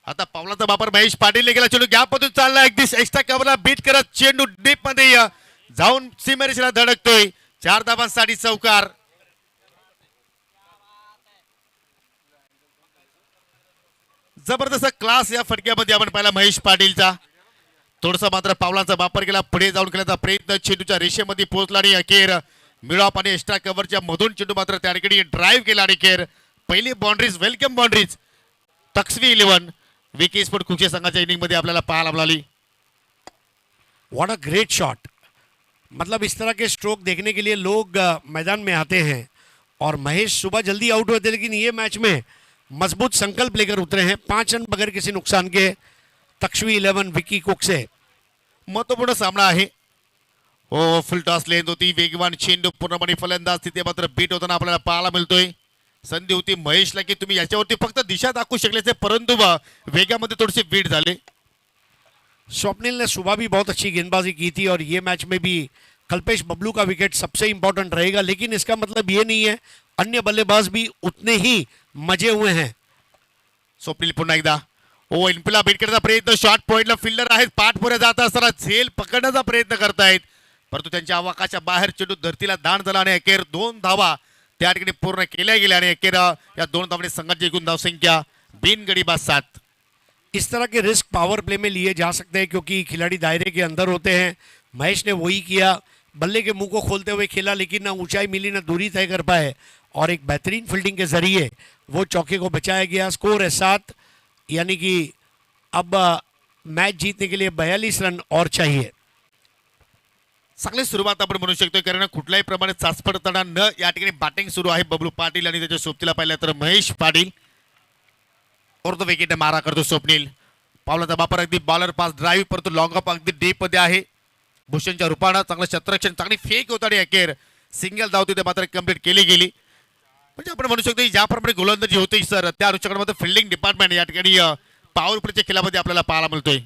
आता पावलाचा वापर महेश पाटीलने केला. चेंडू गॅपमधून चालला, अगदी एक्स्ट्रा कव्हरला बीट करत चेंडू डीप मध्ये जाऊन सीमेरेषेला धडकतोय. 4 धावांसाठी चौकार. जबरदस्त क्लास या फटक्यामध्ये आपण पाहिला महेश पाटीलचा. थोडसा मात्र पावलांचा वापर केला, पुढे जाऊन केल्याचा प्रयत्न, चेंडूच्या रेषेमध्ये पोहोचला आणि अखेर मिळॉप आणि एक्स्ट्रा कव्हरच्या मधून चेंडू मात्र त्या ठिकाणी ड्राईव्ह केला आणि अखेर पहिली boundaries welcome boundaries Takshvi 11 Vicky sport कुचे संघाच्या इनिंग मध्ये आपल्याला पाहायला मिळाली. What a great shot. मतलब इस तरह के स्ट्रोक देखने के लिए लोग मैदान में आते हैं और महेश सुबह जल्दी आउट हुए थे, लेकिन ये मैच में मजबूत संकल्प लेकर उतरे हैं. 5 रन बगैर किसी नुकसान के तक्सवी 11 विकी कुक से. महत्वपूर्ण सामना आहे. हो फुल टॉस लेंथ होती, वेगवान चेंडू पूर्णपणे फलंदाज तिथे मात्र बीट होताना आपल्याला पाहायला मिळतोय. संधी होती महेशला की तुम्ही याच्यावरती फक्त दिशा दाखवू शकले, परंतु वेगामध्ये थोडीशी बीट झाले. स्वप्निल ने सुबह भी बहुत अच्छी गेंदबाजी की थी और ये मैच में भी कल्पेश बबलू का विकेट सबसे इंपॉर्टेंट रहेगा, लेकिन इसका मतलब ये नहीं है अन्य बल्लेबाज भी उतने ही मजे हुए हैं. स्वप्नील पुन्हा एकदा ओ इनपुला बीट करण्याचा प्रयत्न, शॉर्ट पॉइंटला फिल्डर आहेत, पाठपुढे जात असताना झेल पकडण्याचा प्रयत्न करतायत, परंतु त्यांच्या आवाकाच्या बाहेर चेंडू धरतीला दाण झाला आणि अखेर 2 धावा त्या ठिकाणी पूर्ण केल्या गेल्या आणि अखेर या 2 धावांनी संघाची एकूण धावसंख्या बिनगडी बाद 7. इस तरह के रिस्क पावर प्ले में लिए जा सकते हैं क्योंकि खिलाड़ी दायरे के अंदर होते हैं. महेश ने वही किया, बल्ले के मुंह को खोलते हुए खेला, लेकिन ना ऊंचाई मिली ना दूरी तय कर पाए और एक बेहतरीन फील्डिंग के जरिए वो चौके को बचाया गया. स्कोर है 7, यानी कि अब मैच जीतने के लिए 42 रन और चाहिए. चांगली सुरुवात आपण म्हणू शकतो, कारण कुठल्याही प्रमाणे चाचपडताना न या ठिकाणी बॅटिंग सुरू आहे बबलू पाटील आणि त्याच्या सोबतीला पाहिलं तर महेश पाटील. और तो विकेट मारा करतो स्वप्नील. पावलाचा वापर अगदी बॉलर पास ड्राईव्ह, परंतु लॉंग ऑफ अगदी डीप मध्ये आहे. भूषणच्या रूपानं चांगलं क्षेत्ररक्षण, चांगली फेक होता आणि अखेर सिंगल धाव तिथे मात्र कंप्लीट केली गेली. म्हणजे आपण म्हणू शकतो ज्याप्रमाणे गोलंदाजी होती सर, त्या अनुषंगाने मात्र फिल्डिंग डिपार्टमेंट या ठिकाणी पॉवर प्लेच्या खेळामध्ये आपल्याला पाहायला मिळतोय.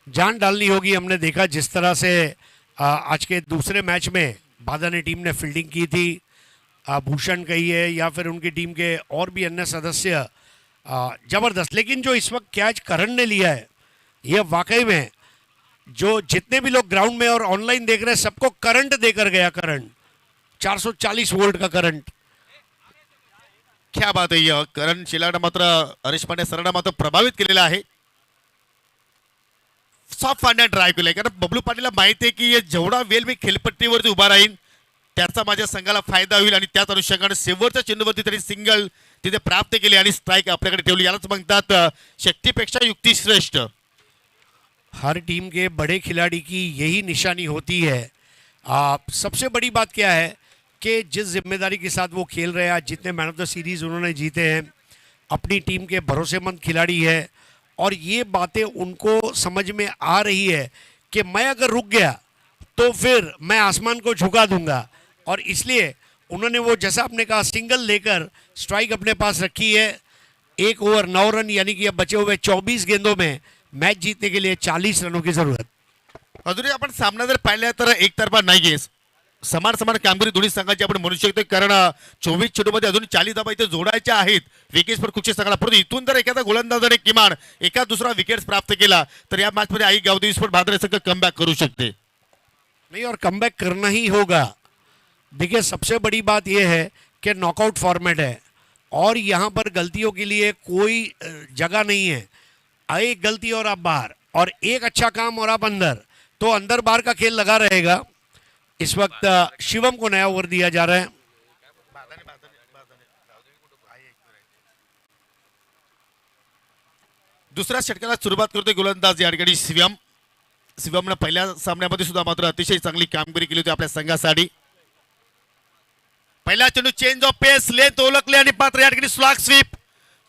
जान डालनी होगी. हमने देखा जिस तरह से आज के दूसरे मैच में बादानी टीम ने फील्डिंग की थी, भूषण कही है या फिर उनकी टीम के और भी अन्य सदस्य, जबरदस्त. लेकिन जो इस वक्त कैच करण ने लिया है, यह वाकई में जो जितने भी लोग ग्राउंड में और ऑनलाइन देख रहे हैं सबको करंट देकर गया. करंट 440 वोल्ट का करंट. क्या बात आहे. करण शिलाडा मात्र हरीश पांड्या सरांना मात्र प्रभावित केलेला आहे. सॉफ्ट फाडण्यात ट्राय केलंय, कारण बबलू पाटीलला माहिती आहे की जेवढा वेळ मी खेळपट्टीवरती उभा राहीन त्याचा माझ्या संघाला फायदा होईल, आणि त्याच अनुषंगाने शेवटच्या चेंडूवरती त्यांनी सिंगल तिथे प्राप्त केली आणि स्ट्राईक आपल्याकडे ठेवली. यालाच म्हणतात शक्तीपेक्षा युक्ती श्रेष्ठ. हर टीम के बड़े खिलाड़ी की यही निशानी होती है. सबसे बड़ी बात क्या है कि जिस जिम्मेदारी के साथ वो खेल रहे हैं, आज जितने मैन ऑफ द सीरीज़ उन्होंने जीते हैं, अपनी टीम के भरोसेमंद खिलाड़ी है, और ये बातें उनको समझ में आ रही है कि मैं अगर रुक गया तो फिर मैं आसमान को झुका दूंगा, और इसलिए उन्होंने वो जैसा आपने कहा सिंगल लेकर स्ट्राइक अपने पास रखी है. 1 ओवर 9 रन, यानी कि अब बचे हुए 24 गेंदों में मैच जीतने के लिए 40 रनों की जरूरत. अजूनही आपण सामना जर पाहिला तर एकतर्फा नाहीये, समान समान कामगिरी दोन्ही संघाची आपण म्हणू शकतो, कारण 24 चेंडूमध्ये अजून 40 धावा इथे जोडायच्या आहेत विकेट्स पण कुठचे संघाला. परंतु इथून जर एखादा गोलंदाजाने किमान एका दुसरा विकेट्स प्राप्त केला तर या मॅच मध्ये आई गावदेवी स्पोर्ट भादरे संघ कमबॅक करू शकते. नहीं, और कमबैक करना ही होगा. देखिए, सबसे बड़ी बात यह है कि नॉकआउट फॉर्मेट है और यहाँ पर गलतियों के लिए कोई जगह नहीं है. एक गलती और आप बाहर, और एक अच्छा काम और आप अंदर, तो अंदर बाहर का खेल लगा रहेगा. इस वक्त शिवम को नया ओवर दिया जा रहा है. दुसऱ्या षटकाला सुरुवात करतोय गोलंदाज या ठिकाणी शिवमनं पहिल्या सामन्यामध्ये सुद्धा मात्र अतिशय चांगली कामगिरी केली होती आपल्या संघासाठी. पहिला चेंडू चेंज ऑफ पेस, लेंथ ओळखले आणि पात्र या ठिकाणी स्लॉग स्वीप.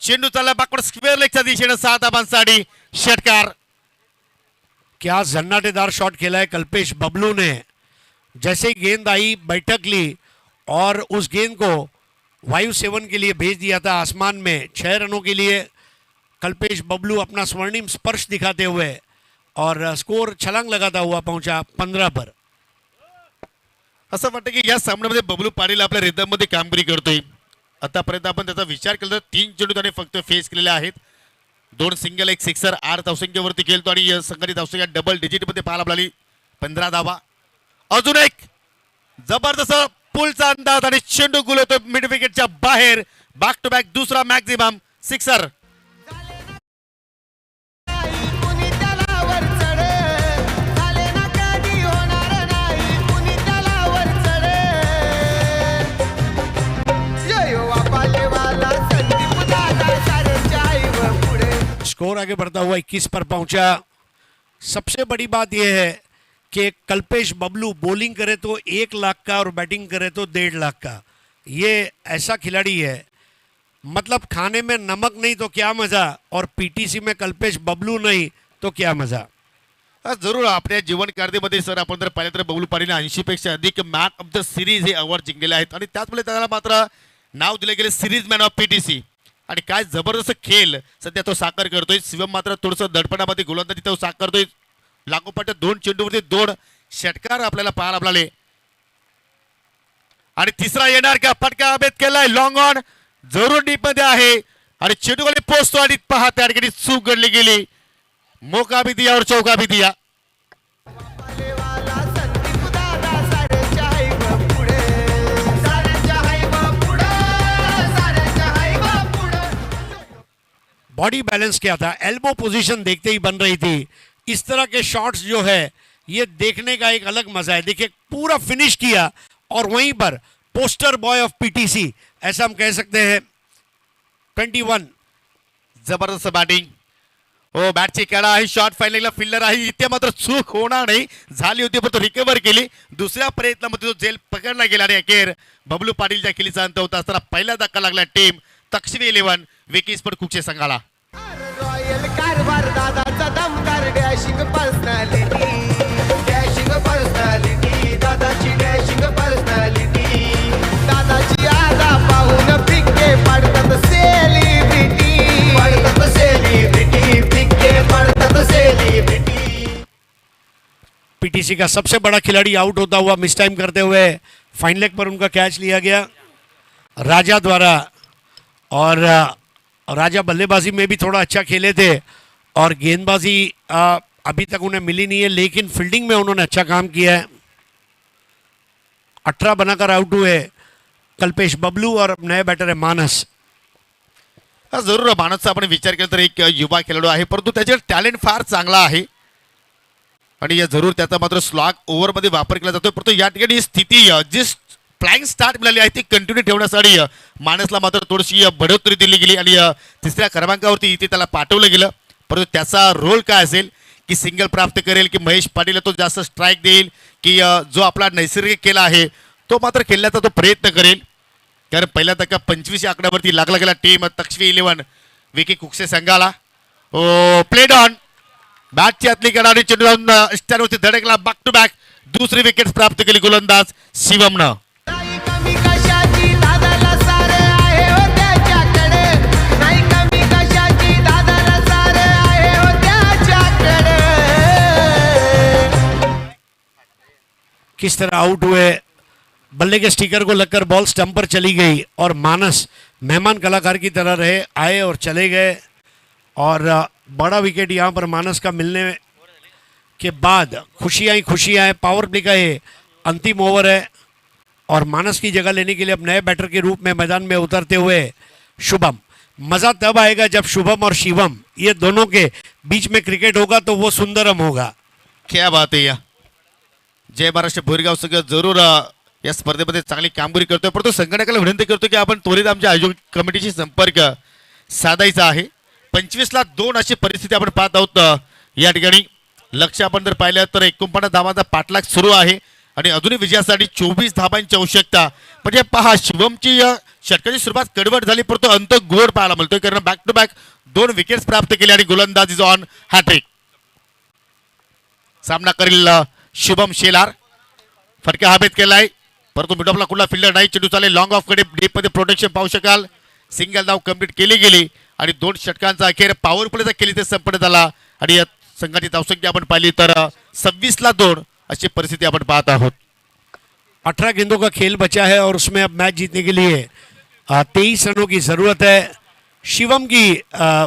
चेंडू चालला बॅकवर्ड स्क्वेअर लेगच्या दिशेने 7 धावांसाठी षटकार. क्या जन्नाटेदार शॉट खेला है कल्पेश बबलू ने. जैसे ही गेंद आई बैठक ली और उस गेंद को वायु सेवन के लिए भेज दिया था आसमान में. 6 रनों के लिए कल्पेश बबलू अपना स्वर्णिम स्पर्श दिखाते हुए, और स्कोर छलांग लगाता हुआ पहुंचा 15 पर. असं वाटतं की या सामन्यामध्ये बबलू पाटील आपल्या रिदम मध्ये कामगिरी करतोय. आतापर्यंत आपण त्याचा विचार केला तर 3 चेंडू त्याने फक्त फेस केलेले आहेत. 2 सिंगल, 1 सिक्सर, 8 धावसंख्येवरती खेळतो आणि संघाची धावसंख्या डबल डिजिट मध्ये पाहायला मिळाली 15 धावा. अजून एक जबरदस्त पुलचा अंदाज आणि चेंडू गुलवतो मिड विकेटच्या बाहेर. बॅक टू बॅक दुसरा मॅक्झिमम सिक्सर. कुणी त्याला वर चढ झाले ना, कधी होणार नाही कुणी त्याला वर चढ. यो वाले वाला संदीप दादा सारेच्या आईवर पुढे. स्कोर आगे बढ़ता हुआ 21 पर पहुंचा. सबसे बड़ी बात यह है कि कल्पेश बबलू बॉलिंग करे तो 1 लाख का और बैटिंग करे तो 1.5 लाख का. ये ऐसा खिलाड़ी है, मतलब खाने में नमक नहीं तो क्या मज़ा, और पीटीसी में कल्पेश बबलू नहीं तो क्या मज़ा. जरूर आपल्या जीवन कारकीर्दीमध्ये सर आपण जर पाहिलं तर बबलू पाटील 80 पेक्षा अधिक मॅन ऑफ द सिरीज हे अवॉर्ड जिंकलेले आहेत, आणि त्याचमुळे त्याला मात्र नाव दिले गेले सिरीज मॅन ऑफ पीटीसी. आणि काय जबरदस्त खेळ सध्या तो साकार करतोय. शिवम मात्र थोडंसं दडपणामध्ये गोलंदाजी तो साकार करतोय. लागोपाठ 2 चेंडूवरती 2 षटकार आपल्याला पाहायला मिळाले. आणि तिसरा येणार का, फटका अभेद केलाय, लॉंग ऑन जरूर डीप मध्ये आहे आणि चेंडूकडे पोहोचतो आणि पहा त्या ठिकाणी चूक घडली गेली. मौका भी दिया और चौका भी दिया. वाले वाला संदीप दादा सारेच्या आईवर पुढे. सारेच्या आईवर पुढे. सारेच्या आईवर पुढे. बॉडी बैलेंस क्या था, एल्बो पोजीशन देखते ही बन रही थी. इस तरह के शॉट्स जो है ये देखने का एक अलग मजा है. देखिए, पूरा फिनिश किया, और वहीं पर पोस्टर बॉय ऑफ पीटीसी ऐसा हम कह सकते हैं. 21. जबरदस्त बॅटिंग. हो, बॅटची कडा आहे, शॉट फायनलला फिल्डर आहे, इथे मात्र चूक होणार नाही झाली होती, पण तो रिकव्हर केली. दुसऱ्या प्रयत्नामध्ये तो जेल पकडला गेला आणि अखेर बबलू पाटीलच्या खेळीचा अंत होता असताना पहिला धक्का लागला टीम तक्षणी 11 विकी स्पोर्ट कुकचे संघाला. रॉयल कारभार दादाचा दमदार डॅशिंग पर्सनॅलिटी. डॅशिंग पर्सनॅलिटी दादाची डॅशिंग पर्सनॅलिटी. दादाची आदा पाहून फिक्के पडतात सेलिब्रिटी. पडतात सेलिब्रिटी, फिक्के पडतात सेलिब्रिटी. पीटीसी का सबसे बड़ा खिलाड़ी आउट होता हुआ मिस टाइम करते हुए फाइन लेग पर उनका कैच लिया गया राजा द्वारा. और राजा बल्लेबाजी में भी थोड़ा अच्छा खेले थे, और गेंदबाजी अभी तक उन्हें मिली नहीं है, लेकिन फील्डिंग में उन्होंने अच्छा काम किया है. 18 बनाकर आउट हुए कल्पेश बबलू, और नए बैटर है मानस. जरूर मानसचा आपण विचार केला तर एक युवा खेळाडू आहे, परंतु त्याचे टॅलेंट फार चांगला आहे. आणि जरूर त्याचा मात्र स्लॉग ओव्हरमध्ये वापर केला जातो. परंतु या ठिकाणी स्थिती जी फ्लाइंग स्टार्ट मिळाली आहे ती कंटिन्यू ठेवण्यासाठी मानसला मात्र थोडीशी बढोतरी दिली गेली आणि तिसऱ्या क्रमांकावरती इथे त्याला पाठवलं गेलं. परंतु त्याचा रोल काय असेल की सिंगल प्राप्त करेल की महेश पाटील तो जास्त स्ट्राईक देईल की जो आपला नैसर्गिक केला आहे तो मात्र खेळण्याचा तो प्रयत्न करेल. कारण पहिला धक्का 25 या आकड्यावरती लागला गेला टीम तक्षवी 11 विकी कुकसे संघाला. ओ प्लेड ऑन बॅटची आतली गडाने चेंडू स्टँडवरती धडकला. बॅक टू बॅक दुसरी विकेट प्राप्त केली गोलंदाज शिवमनं. नाही कमी कशाची दादाला सारे आहे हो त्याच्याकडे. नाही कमी कशाची दादाला सारे आहे हो त्याच्याकडे. किस तरह आउट हुए, बल्ले के स्टिकर को लगकर बॉल स्टंप पर चली गई और मानस मेहमान कलाकार की तरह रहे, आए और चले गए. और बड़ा विकेट यहाँ पर मानस का मिलने के बाद खुशियाँ हैं. पावर प्ले का ये अंतिम ओवर है और मानस की जगह लेने के लिए अब नए बैटर के रूप में मैदान में उतरते हुए शुभम. मज़ा तब आएगा जब शुभम और शिवम ये दोनों के बीच में क्रिकेट होगा तो वो सुंदरम होगा. क्या बात आहे या जय महाराष्ट्र भोरगाव सगळं जरूर या स्पर्धेमध्ये चांगली कामगिरी करतोय. परंतु संघटकाला विनंती करतो की आपण त्वरित आमच्या आयोजक कमिटीशी संपर्क साधायचा आहे. 25ला 2 अशी परिस्थिती आपण पाहत आहोत. या ठिकाणी लक्ष आपण जर पाहिलं तर 49 धावांचा पाठलाग सुरू आहे आणि अजूनही विजयासाठी 24 धावांची आवश्यकता. म्हणजे पहा शिवमची षटकाची सुरुवात कडवट झाली परंतु अंत गोड पाहायला मिळतोय कारण बॅक टू बॅक 2 विकेट्स प्राप्त केले आणि गोलंदाज इज ऑन हॅट्रिक. सामना करील शुभम शेलार. फटका हवेत केलाय परंतु मिडऑफला कुठला फिल्डर नाही. चेंडू चाले लॉंग ऑफ कडे डीप मध्ये प्रोटेक्शन पाहू शकाल. सिंगल धाव कंप्लीट केली गेली आणि 2 षटकांचा अखेर पॉवर प्लेचा केली ते संपन्न झाला आणि या संघाची धावसंख्या आपण पाहिली तर 26ला 2 अशी परिस्थिती आपण पाहत आहोत. 18 गेंदों का खेल बचा है और उसमें अब मैच जीतने के लिए 23 रनों की ज़रूरत है. शिवम की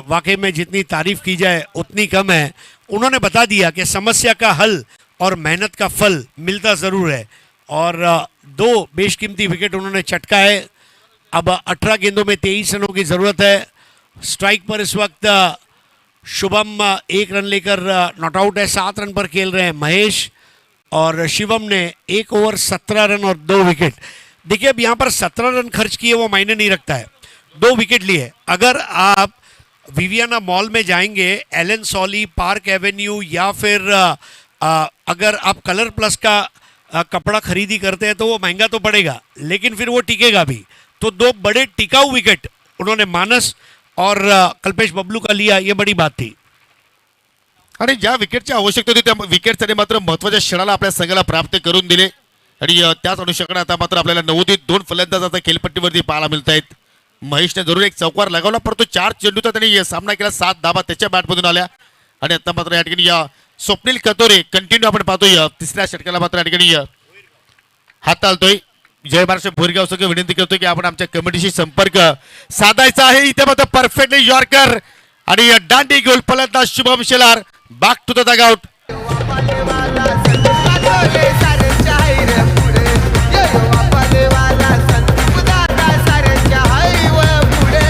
वाकई में जितनी तारीफ की जाए उतनी कम है. उन्होंने बता दिया कि समस्या का हल और मेहनत का फल मिलता ज़रूर है और 2 बेशकीमती विकेट उन्होंने चटका है. अब 18 गेंदों में 23 रनों की ज़रूरत है. स्ट्राइक पर इस वक्त शुभम 1 रन लेकर नॉट आउट है. 7 रन पर खेल रहे हैं महेश और शिवम ने 1 ओवर 17 रन और 2 विकेट. देखिए अब यहाँ पर 17 रन खर्च किए वो मायने नहीं रखता है. 2 विकेट लिए. अगर आप विवियाना मॉल में जाएंगे, एलन सॉली, पार्क एवेन्यू या फिर अगर आप कलर प्लस का कपड़ा खरीदी करते हैं तो वो महंगा तो पड़ेगा लेकिन फिर वो टिकेगा भी. तो 2 बड़े टिकाऊ विकेट उन्होंने मानस और कल्पेश बबलू का लिया, ये बड़ी बात थी. आणि ज्या विकेटची आवश्यकता होती त्या विकेटसाठी मात्र महत्त्वाच्या क्षणाला आपल्या संघाला प्राप्त करून दिले आणि त्याच अनुषंगाने आता मात्र आपल्याला 2 फलंदाज आता खेळपट्टीवरती पाहायला मिळत आहेत. महेशने जरूर एक चौकार लगावला परंतु 4 चेंडूचा त्यांनी सामना केला. 7 धावा त्याच्या बॅटमधून आल्या आणि आता मात्र या ठिकाणी स्वप्नील कतोरे कंटिन्यू आपण पाहतोय तिसऱ्या षटकाला मात्र या ठिकाणी हात चालतोय. जय महाराष्ट्र भोरगाव सगळं विनंती करतोय की आपण आमच्या कमिटीशी संपर्क साधायचा आहे. इथे मात्र परफेक्टली यॉर्कर आणि दांडी गोल फलंदाज Shubham Shelar back to the dugout. वालेवाला संताले सारच्या हायर पुढे. यो वालेवाला संत दादा सारच्या हायव पुढे.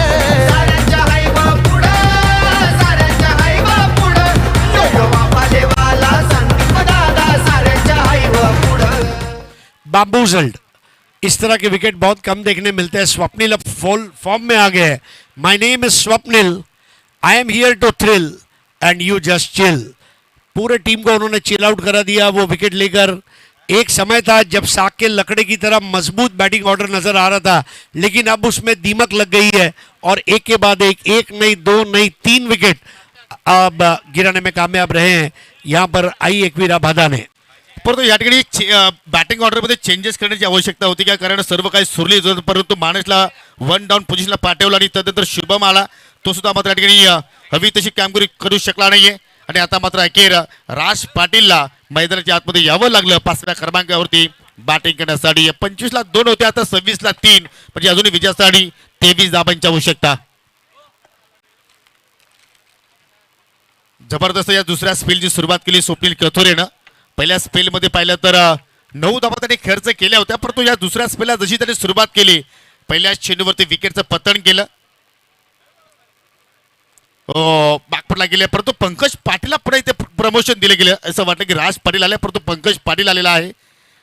सारच्या हायव पुढे. सारच्या हायव पुढे. यो वालेवाला संत दादा सारच्या हायव पुढे. बाम्बूजल्ड. इस तरह के विकेट बहुत कम देखने मिलते हैं. स्वप्निल अब फुल फॉर्म में आ गए. My name is Swapnil, I am here to thrill and you just chill. पूरे टीम को उन्होंने चिल आउट करा दिया वो विकेट लेकर. एक समय था जब साग के लकड़े की तरह मजबूत बैटिंग ऑर्डर नजर आ रहा था लेकिन अब उसमें दीमक लग गई है और एक के बाद एक नहीं 2 नहीं 3 विकेट अब गिराने में कामयाब रहे हैं यहाँ पर आई एकवीरा बाधा ने. परंतु या ठिकाणी बॅटिंग ऑर्डरमध्ये चेंजेस करण्याची आवश्यकता होती का कारण सर्व काही सुरळीत होतं परंतु मानसला 1 डाऊन पोझिशनला पाठवलं आणि त्यानंतर शुभम आला. तो सुद्धा मात्र या ठिकाणी हवी तशी कामगिरी करू शकला नाहीये आणि आता मात्र अखेर राज पाटीलला मैदानाच्या आतमध्ये यावं लागलं 5व्या क्रमांकावरती बॅटिंग करण्यासाठी. 25ला 2 होते आता 26ला 3 म्हणजे अजूनही विजयासाठी 23 धावांची आवश्यकता. जबरदस्त या दुसऱ्या स्पेलची सुरुवात केली स्वप्नील कथोरेनं. पहिल्या स्पेलमध्ये पाहिलं तर 9 धावा त्यांनी खर्च केल्या होत्या परंतु या दुसऱ्या स्पेलला जशी त्यांनी सुरुवात केली पहिल्या चेंडूवरती विकेटचं पतन केलं बागपटला गेले, परंतु पंकज पाटीलला पुढे इथे प्रमोशन दिले गेले. असं वाटलं की राज पाटील आले, परंतु पंकज पाटील आलेला आहे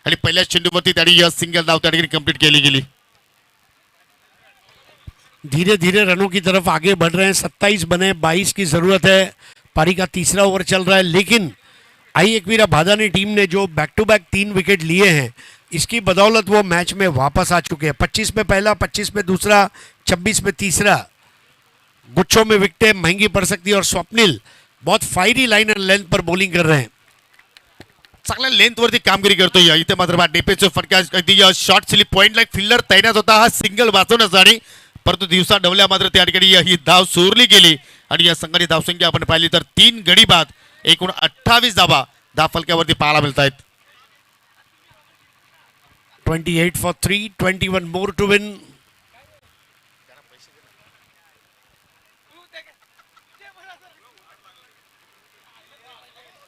आणि पहिल्या चेंडूवरती त्यांनी सिंगल धाव त्या ठिकाणी कंप्लीट केली गेली. धीरे धीरे रनों की तरफ आगे बढ़ रहे हैं. 27 बने, 22 की जरूरत है. पारी का तीसरा ओवर चल रहा है, लेकिन आई एकवीरा भादानी टीम ने जो बैक टू बैक 3 विकेट लिए हैं, इसकी बदौलत वो मैच में वापस आ चुके हैं. 25 में पहला, 25 में दूसरा, 26 में तीसरा. गुच्छों में विकेटें महंगी पड़ सकती है और स्वप्निल बहुत फायरी लाइन एंड लेंथ पर बॉलिंग कर रहे हैं. चांगल्या लेंथवरती कामगिरी करतोय. इथे मात्र डिफेन्सिव्ह फटका अगदी short slip point like fielder तैनात होता हा सिंगल वाचवण्यासाठी, परंतु दिवसा ढवल्या मात्र त्या ठिकाणी ही धाव चोरली गेली आणि या संघाची धावसंख्या आपण पाहिली तर 3 गडी बाद एकूण 28 धावा धाव फलकावरती पाहायला मिळत आहेत. 28 for 3, 21 more to win.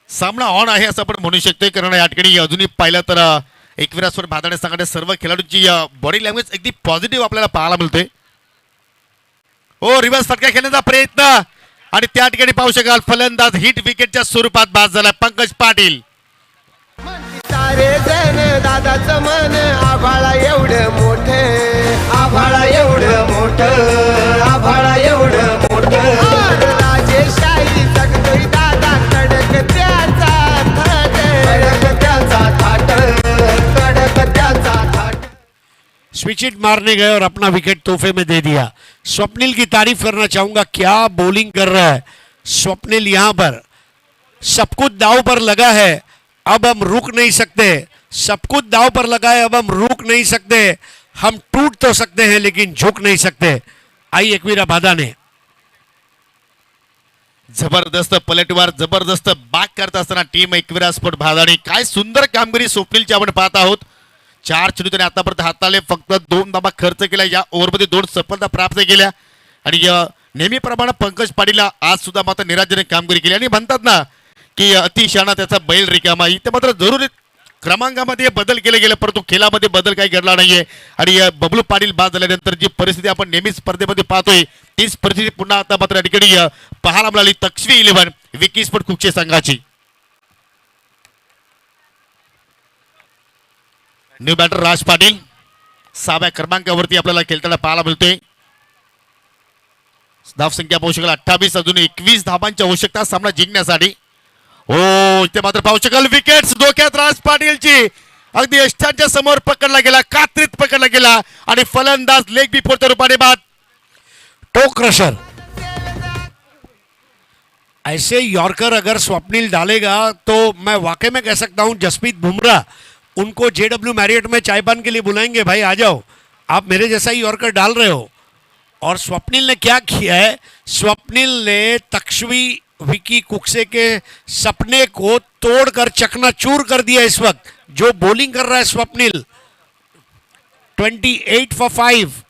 सामना ऑन आहे असं आपण म्हणू शकतोय, कारण या ठिकाणी अजूनही पाहिलं तर एकविरास्वर भादाणे संघाच्या सर्व खेळाडूंची बॉडी लँग्वेज अगदी पॉझिटिव्ह आपल्याला पाहायला मिळते. हो, रिव्हर्स फटका खेळण्याचा प्रयत्न आणि त्या ठिकाणी पाहू शकाल फलंदाज हिट विकेटच्या स्वरूपात बाद झाला पंकज पाटील. सारे जण दादाचं मन आभाळा एवढं मोठं, आभाळा एवढं मोठं, आभाळा एवढं मोठं. राजेशाही जगतोय दादा, कडक त्याचा थाट, कडक त्याचा थाट, कडक त्याचा थाट. स्विच इट मारने गए और अपना विकेट तोहफे में दे दिया. स्वप्निल की तारीफ करना चाहूंगा, क्या बॉलिंग कर रहा है स्वप्निल. यहां पर सब कुछ दाव पर लगा है, अब हम रुक नहीं सकते. सब कुछ दाव पर लगा है, अब हम रुक नहीं सकते. हम टूट तो सकते हैं लेकिन झुक नहीं सकते. आई एकवीरा भादाने जबरदस्त पलटवार, जबरदस्त बाग करत असताना टीम एकविरा स्पोर्ट भादाणे काय सुंदर कामगिरी स्वप्नीलची आपण पाहत आहोत. 4 चेंडू त्याने आतापर्यंत हाताले फक्त 2 धावा खर्च केला. या ओव्हरमध्ये 2 सफलता प्राप्त केल्या आणि नेहमीप्रमाणे पंकज पाटीलला आज सुद्धा मात्र निराशजनक कामगिरी केली आणि म्हणतात ना की अतिशहाणा त्याचा बैल रिकामा. इथे मात्र जरुरी क्रमांकामध्ये बदल केले गेले, परंतु खेळामध्ये बदल काही घडला नाहीये आणि बबलू पाटील बाद झाल्यानंतर जी परिस्थिती आपण नेहमीच स्पर्धेमध्ये पाहतोय तीच परिस्थिती पुन्हा आता मात्र या ठिकाणी पाहायला मिळाली तक्ष्वी 11 विकी स्पोर्ट कुकचे संघाची. न्यू बॅटर राज पाटील 6व्या क्रमांकावरती आपल्याला खेळताना पाहायला मिळतोय. धावसंख्या पाहू शकाल 28, अजून 21 धावांची आवश्यकता सामना जिंकण्यासाठी. हो, इथे मात्र पाहू शकाल विकेट्स धोक्यात. राज पाटीलची अगदी यष्टांच्या समोर पकडला गेला, कात्रीत पकडला गेला आणि फलंदाज लेग बिफोरच्या रूपाने बाद. टो क्रशर. ऐसे यॉर्कर अगर स्वप्निल डालेगा तो मैं वाकई में कह सकता हूं जसप्रीत बुमराह उनको जेडब्ल्यू मैरियट में चाय पान के लिए बुलाएंगे. भाई आ जाओ, आप मेरे जैसा ही यॉर्कर डाल रहे हो. और स्वप्निल ने क्या किया है, स्वप्निल ने तक्ष्वी विकी कुक्से के सपने को तोड़कर चकनाचूर कर दिया. इस वक्त जो बॉलिंग कर रहा है स्वप्निल, 28 for 5.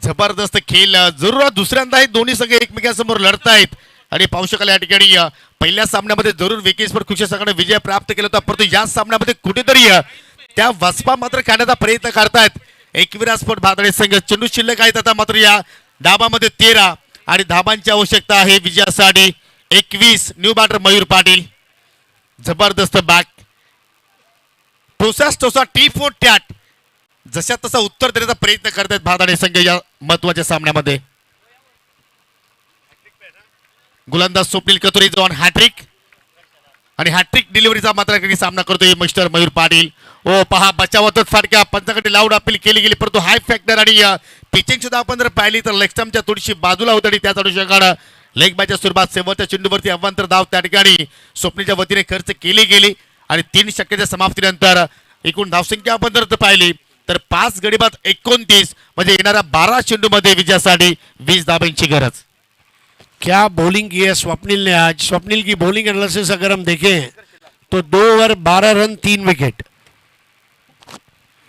जबरदस्त खेळ. जरूर दुसऱ्यांदा हे दोन्ही संघ एकमेकांसमोर लढतायत आणि पाहू शकाल या ठिकाणी पहिल्या सामन्यामध्ये जरूर विकी स्पोर्ट कुकच्या संघाने विजय प्राप्त केला होता, परंतु या सामन्यामध्ये कुठेतरी त्या वसपा मात्र खाण्याचा प्रयत्न करतायत एकविरा स्पोर्ट भादाणे संघ. चेंडू शिल्लक आहेत आता मात्र या डाबामध्ये 13 आणि धाबांची आवश्यकता आहे विजयासाठी 21. न्यू बॅटर मयूर पाटील जबरदस्त बॅक, टोसास टोसा टी फोर टॅट जशा तसा उत्तर देण्याचा प्रयत्न करतायत भादाणे संघ या महत्वाच्या सामन्यामध्ये. गोलंदाज स्वप्नील कतुरे जॉन हॅट्रिक आणि हॅट्रिक डिलिव्हरीचा मात्र सामना करतोय मिस्टर मयूर पाटील. ओ पहा, बचावातच फाटक्या पंचाकडे लाऊड अपील केली गेली, परंतु हाय फॅक्टर आणि पिचिंग सुद्धा आपण जर पाहिली तर लेग स्टंपच्या थोडीशी बाजूला होती आणि त्याच अनुषंगाने लेग बायच्या स्वरूपात शेवटच्या चेंडूवरती अवांतर धाव त्या ठिकाणी स्वप्नीलच्या वतीने खर्च केली गेली आणि 3 षटकाच्या समाप्तीनंतर एकूण धावसंख्या आपण जर पाहिली तर 5 गडी बाद 29 म्हणजे येणाऱ्या 12 चेंडूमध्ये विजयासाठी 20 धावांची गरज. क्या बॉलिंग की है स्वप्निल ने आज. स्वप्निल की बॉलिंग एनालिसिस अगर हम देखें तो 2 ओवर 12 रन 3 विकेट.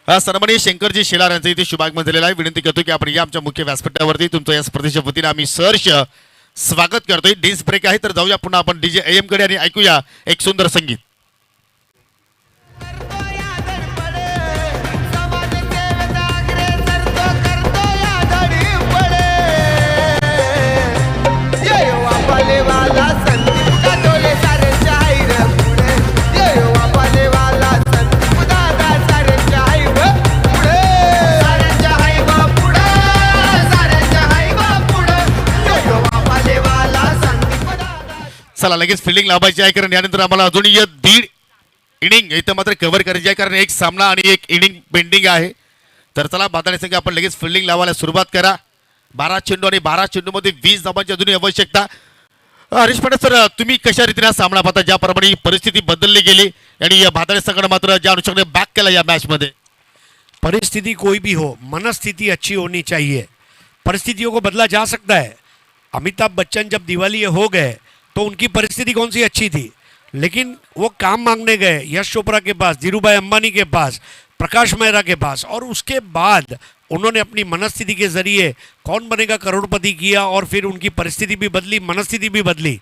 सन्माननीय शंकरजी शेलार यांचं इथे शुभागमन झालेलं आहे. विनंती करतो की आपण या आमच्या मुख्य व्यासपीठावरती तुमचं या स्पर्धेच्या वतीने आम्ही सहर्ष स्वागत करतोय. डिस ब्रेक आहे तर जाऊया पुन्हा आपण डीजे AM कडे आणि ऐकूया एक सुंदर संगीत. समाजसेवेचा अग्रेसर तो करतो या धडपड. चला लगेच फिल्डिंग लावायची आहे, कारण यानंतर आम्हाला अजून दीड इनिंग इथं मात्र कव्हर करायची आहे, कारण एक सामना आणि एक इनिंग पेंडिंग आहे. तर चला बादाने संघ आपण लगेच फिल्डिंग लावायला सुरुवात करा. 12 चेंडू आणि 12 चेंडूमध्ये 20 धावांची अजूनही आवश्यकता. हरीश पाटील सर, तुम्ही कशा रीतीने हा सामना पाहता, ज्याप्रमाणे ही परिस्थिती बदलली गेली आणि या भादाने संघाने मात्र ज्या अनुषंगाने बॅक केला या मॅच मध्ये. परिस्थिति कोई भी हो, मनस्थिति अच्छी होनी चाहिए. परिस्थितियों को बदला जा सकता है. अमिताभ बच्चन जब दिवालिया हो गए तो उनकी परिस्थिति कौन सी अच्छी थी, लेकिन वो काम मांगने गए यश चोपड़ा के पास, धीरूभाई अंबानी के पास, प्रकाश मेहरा के पास, और उसके बाद उन्होंने अपनी मनस्थिति के जरिए कौन बनेगा करोड़पति किया, और फिर उनकी परिस्थिति भी बदली, मनस्थिति भी बदली.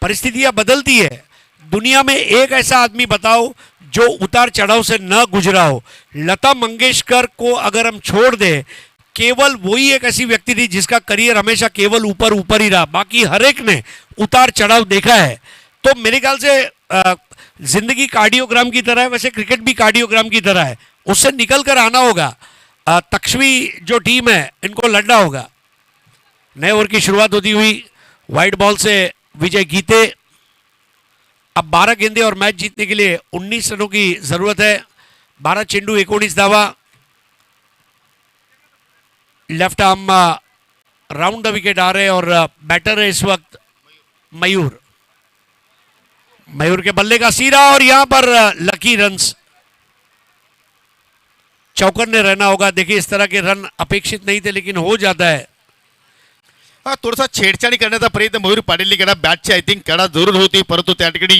परिस्थितियाँ बदलती है. दुनिया में एक ऐसा आदमी बताओ जो उतार चढ़ाव से न गुजरा हो. लता मंगेशकर को अगर हम छोड़ दें, केवल वही एक ऐसी व्यक्ति थी जिसका करियर हमेशा केवल ऊपर ऊपर ही रहा, बाकी हर एक ने उतार चढ़ाव देखा है. तो मेरे ख्याल से जिंदगी कार्डियोग्राम की तरह है, वैसे क्रिकेट भी कार्डियोग्राम की तरह है. उससे निकल कर आना होगा. तक्षवी जो टीम है इनको लड़ना होगा. नए ओवर की शुरुआत होती हुई वाइड बॉल से विजय गीते. अब 12 गेंदे और मैच जीतने के लिए 19 रनों की जरूरत है. 12 चेंडू 19 धावा. Left arm round the wicket आ रहे और बैटर है इस वक्त मयूर. मयूर के बल्ले का सीधा और यहां पर लकी रन्स. चौकर ने रहना होगा. देखिए इस तरह के रन अपेक्षित नहीं थे लेकिन हो जाता है. हा थोडासा छेडछाडी करण्याचा प्रयत्न मयूर पाटीलने केला. बॅटची आय थिंक कडा जरूर होती, परंतु त्या ठिकाणी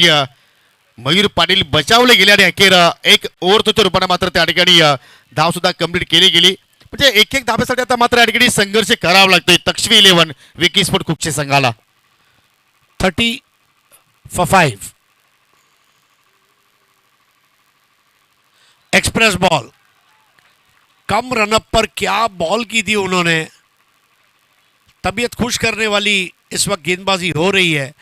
मयूर पाटील बचावले गेले आणि अखेर एक ओव्हरच्या रूपाने मात्र त्या ठिकाणी धाव सुद्धा कंप्लीट केली गेली. म्हणजे एक एक धाब्यासाठी आता मात्र या ठिकाणी संघर्ष करावा लागतोय तक्षवी 11 विकी स्पोर्ट कुकचे संघाला. 30 for 5. Express ball. कम रनअप पर क्या बॉल की थी उन्होंने. तबीयत खुश करने वाली इस वक्त गेंदबाजी हो रही है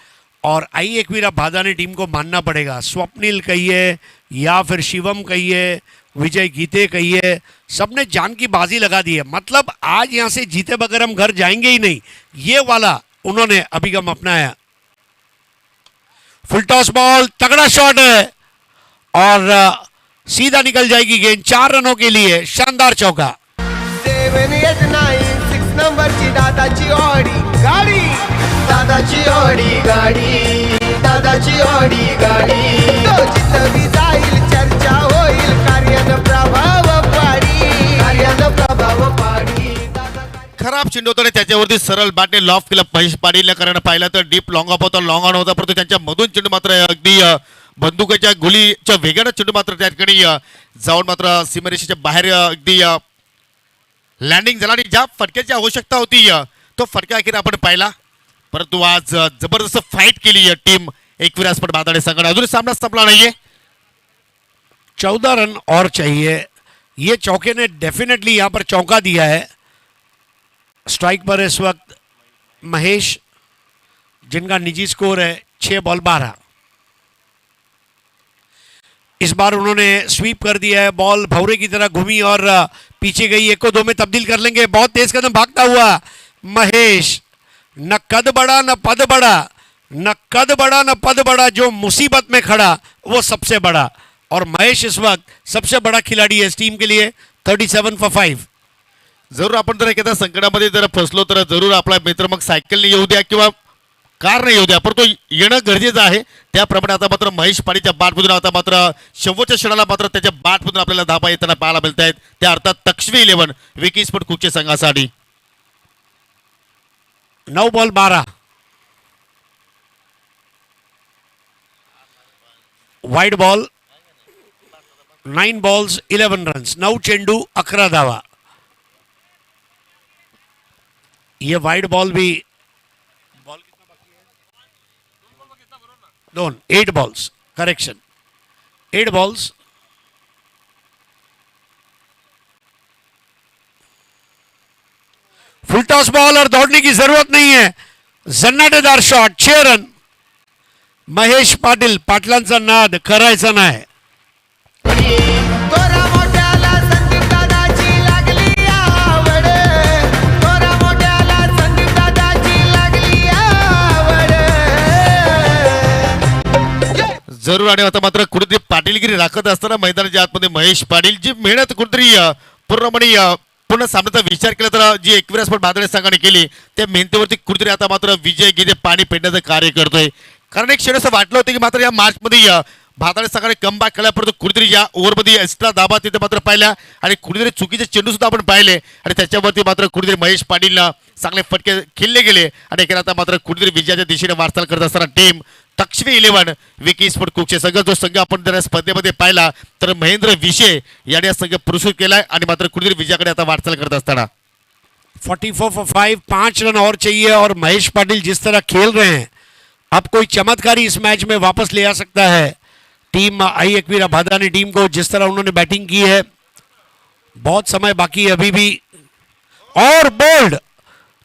और आई एकवीरा भादानी टीम को मानना पड़ेगा. स्वप्निल कहिए या फिर शिवम कहिए, विजय गीते कहिए, सबने जान की बाजी लगा दी है. मतलब आज यहां से जीते बगैर हम घर जाएंगे ही नहीं, ये वाला उन्होंने अभिगम अपनाया. फुल टॉस बॉल, तगड़ा शॉट है और सीधा निकल जाएगी गेंद. 4 रनों के लिए शानदार चौका. 7, 8, 9, 6 नंबरची दादाची ऑडी गाडी, दादाची ऑडी गाडी, दादाची ऑडी गाडी. तो जिथं जाईल चर्चा होईल, कार्यानं प्रभाव पाडी, कार्यानं प्रभाव पाडी. खराब चेंडू होता आणि त्याच्यावरती सरळ बॅटने लॉफ केला महेश पाटीलने. कारण पाहिलं तर डीप लॉंग ऑफ होता, लॉंग ऑन होता, परंतु त्यांच्या मधून चेंडू मात्र अगदी बंदुकाच्या गोलीच्या वेगानं चेंडू मात्र त्या ठिकाणी जाऊन मात्र सीमारेषेच्या बाहेर अगदी लँडिंग झाला. आणि ज्या फटक्याची आवश्यकता होती तो फटका अखेर आपण पाहिला. परंतु आज जबरदस्त फाईट केली टीम एकवीरा स्पोर्ट भादाडे संघाने. अजून सामना संपला नाहीये. 14 रन और चाहिए. ये चौके ने डेफिनेटली यहां पर चौका दिया है. स्ट्राइक पर इस वक्त महेश, जिनका निजी स्कोर है 6 बॉल 12. इस बार उन्होंने स्वीप कर दिया है. बॉल भौरे की तरह घूमी और पीछे गई. 1 को 2 में तब्दील कर लेंगे. बहुत तेज कदम भागता हुआ महेश. न कद बड़ा न पद बड़ा, न कद बड़ा न पद बड़ा, जो मुसीबत में खड़ा वो सबसे बड़ा. और महेश इस वक्त सबसे बड़ा खिलाड़ी है इस टीम के लिए. 37 for 5. जरूर आपण जर एखाद्या संकटामध्ये जर फसलो तर जरूर आपला मित्र मग सायकलने येऊ द्या किंवा कार नाही येऊ द्या, परंतु येणं गरजेचं आहे. त्याप्रमाणे आता मात्र महेश पाटीलच्या बॅटमधून आता मात्र शेवटच्या क्षणाला मात्र त्याच्या बॅटमधून आपल्याला धाबा येताना पाहायला मिळत आहेत. त्या अर्थात तक्षवी 11 विकी स्पोर्ट कुकचे संघासाठी. 9 ball 12. Wide ball. 9 balls 11 runs. 9 चेंडू 11 धावा. ये वाइड बॉल भी 8 balls. Correction 8 balls. फुल टॉस बॉल और दौड़ने की जरूरत नहीं है. जन्नाटेदार शॉट. 6 रन. महेश पाटील, पाटलांचा नाद करायचा नाही. तोरा मोठ्याला संदीप दादाची लागली आवड, तोरा मोठ्याला संदीप दादाची लागली आवड. जरूर. आणि आता मात्र कुठेतरी पाटीलगिरी राखत असताना मैदानाच्या आतमध्ये महेश पाटील जी मेहनत कुठेतरी पूर्णपणे पूर्ण सामन्याचा विचार केला तर जी 21 स्पॉट भादळे संघाने केली त्या मेहनतीवरती कुठेतरी आता मात्र विजय गिरे पाणी पेटण्याचं कार्य करतोय. कारण एक क्षण असं वाटलं होतं की मात्र या मार्चमध्ये भादाळे संघाने कमबॅक केला, परंतु कुठेतरी या ओव्हरमध्ये एक्स्ट्रा दाबा तिथे मात्र पाहिल्या आणि कुठेतरी चुकीचे चेंडू सुद्धा आपण पाहिले आणि त्याच्यावरती मात्र कुठेतरी महेश पाटीलला चांगले फटके खेळले गेले आणि एखादा आता मात्र कुठेतरी विजयाच्या दिशेने वाटचाल करत असताना टीम तक्ष्मी 11 विकी स्पोर्ट कुकचे संघ जो संघ आपण जर या स्पर्धेमध्ये पाहिला तर महेंद्र विशे याने हा संघ पुरस्कृत केलाय आणि मात्र कुठेतरी विजयाकडे आता वाटचाल करत असताना 44 for 5, 5 रन और चाहिए और महेश पाटिल जिस तरह खेल रहे हैं अब कोई चमत्कारी इस मैच में वापस ले आ सकता है. टीम आई एकवीरा भादानी टीम को जिस तरह उन्होंने बैटिंग की है बहुत समय बाकी है अभी भी और बोल्ड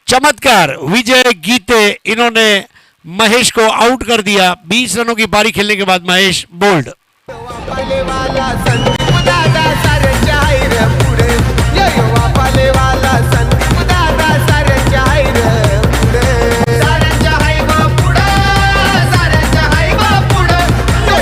चमत्कार विजय गीते इन्होंने महेश को आउट कर दिया. 20 रनों की पारी खेलने के बाद महेश बोल्ड. वाला संदीप दादा सारंच्या हायर पुढे यो वाला संदीप दादा सारंच्या हायर पुढे सारंच्या हाय पुढे सारंच्या हाय पुढे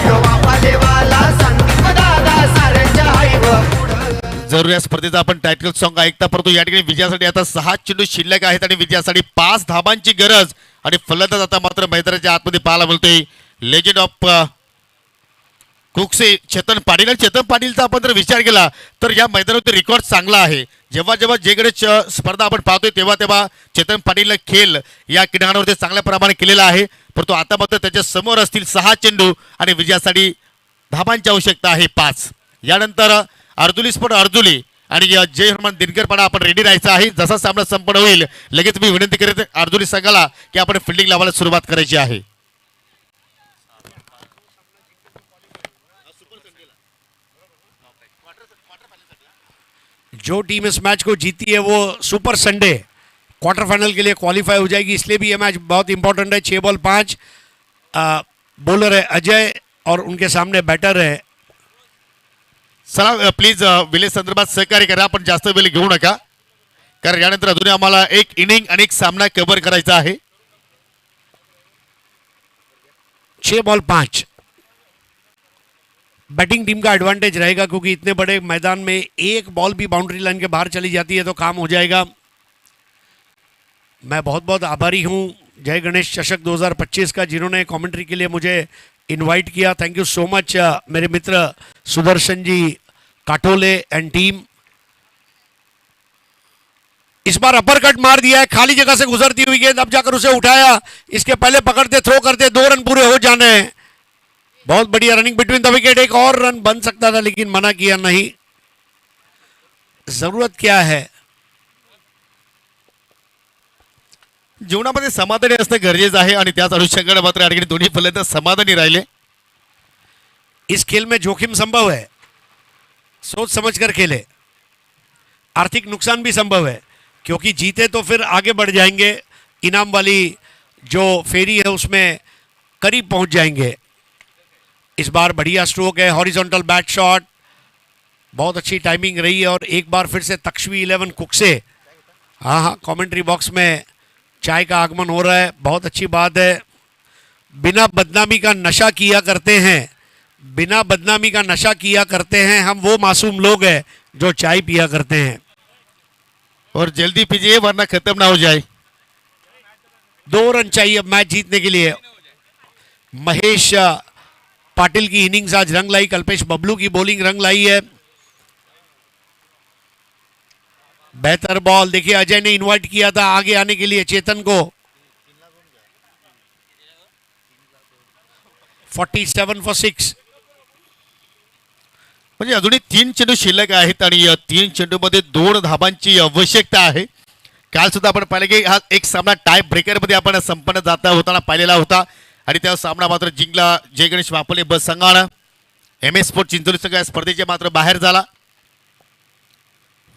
यो वाला संदीप दादा सारंच्या हाय पुढे. जरूर या स्पर्धेचा आपण टायटल सॉन्ग ऐकता, परंतु या ठिकाणी विजयासाठी आता 6 चेंडू शिल्लक आहेत आणि विजयासाठी 5 धाबांची गरज आणि फलंदाज आता मात्र मैदानाच्या आतमध्ये पाहायला मिळतोय लेजंड ऑफ कुकसे चेतन पाटील. आणि चेतन पाटीलचा आपण जर विचार केला तर या मैदानावरती रेकॉर्ड चांगला आहे. जेव्हा जेव्हा जे गणेश स्पर्धा आपण पाहतोय तेव्हा तेव्हा चेतन पाटीलला खेळ या किनाऱ्यावरती चांगल्या प्रमाणे केलेला आहे, परंतु आता मात्र त्याच्या समोर असतील 6 चेंडू आणि विजयासाठी धाबांची आवश्यकता आहे 5. यानंतर अर्जुली स्पोर्ट अर्जुली आणि जय हनुमान दिनकरपणा आपण रेडी राहायचं आहे. जसा सामना संपन्न होईल लगेच मी विनंती करीत अर्जुली संघाला की आपण फिल्डिंग लावायला सुरुवात करायची आहे. जो टीम इस मैच को जीती है वो सुपर संडे क्वार्टर फाइनल के लिए क्वालिफाई हो जाएगी, इसलिए भी ये मैच बहुत इंपॉर्टेंट है. 6 बॉल 5 बॉलर है अजय और उनके सामने बैटर है. चला प्लीज विले संदर्भात सहकार्य करा, आपण जास्त वेळ घेऊ नका कारण यानंतर अजूनही आम्हाला एक इनिंग आणि एक सामना कव्हर करायचा आहे. 6 बॉल 5 बैटिंग टीम का एडवांटेज रहेगा क्योंकि इतने बड़े मैदान में एक बॉल भी बाउंड्री लाइन के बाहर चली जाती है तो काम हो जाएगा. मैं बहुत बहुत आभारी हूं जय गणेश चषक 2025 का जिन्होंने कमेंट्री के लिए मुझे इनवाइट किया. थैंक यू सो मच मेरे मित्र सुदर्शन जी काटोले एंड टीम. इस बार अपर कट मार दिया है, खाली जगह से गुजरती हुई गेंद अब जाकर उसे उठाया. इसके पहले पकड़ते थ्रो करते 2 रन पूरे हो जाने. बहुत बढ़िया रनिंग बिटवीन द विकेट. एक और रन बन सकता था लेकिन मना किया नहीं. जरूरत क्या है जीवनामध्ये समाधानी असणं गरजेचं आहे आणि त्याच अनुषंगाने मात्र या ठिकाणी दोन्ही फलंदाज समाधानी राहिले. इस खेल में जोखिम संभव है, सोच समझकर खेले. आर्थिक नुकसान भी संभव है क्योंकि जीते तो फिर आगे बढ़ जाएंगे, इनाम वाली जो फेरी है उसमें करीब पहुंच जाएंगे. इस बार बढ़िया स्ट्रोक है, हॉरिजॉन्टल बैट शॉट, बहुत अच्छी टाइमिंग रही है. और एक बार फिर से तक्ष्मी 11 कुकसे. हाँ कमेंट्री बॉक्स में चाय का आगमन हो रहा है, बहुत अच्छी बात है. बिना बदनामी का नशा किया करते हैं, बिना बदनामी का नशा किया करते हैं हम वो मासूम लोग हैं जो चाय पिया करते हैं. और जल्दी पीजिए वरना खत्म ना हो जाए. 2 रन चाहिए अब मैच जीतने के लिए. महेश पाटिल की इनिंग्स आज रंग लाई, कल्पेश बबलू की बॉलिंग रंग लाई है. बेहतर बॉल. देखिए अजय ने इनवाइट किया था आगे आने के लिए चेतन को. 47 for 6. म्हणजे अजूनही 3 चेंडू शिल्लक आहेत आणि या 3 चेंडूमध्ये 2 धाबांची आवश्यकता आहे. काल सुद्धा आपण पाहिलं की हा एक सामना टाय ब्रेकर मध्ये आपण संपन्न जाता होताना पाहिलेला होता आणि त्या सामना मात्र जिंकला जय गणेश वापले बस संघानं. MS स्पोर्ट चिंचोली संघ या स्पर्धेचे मात्र बाहेर झाला.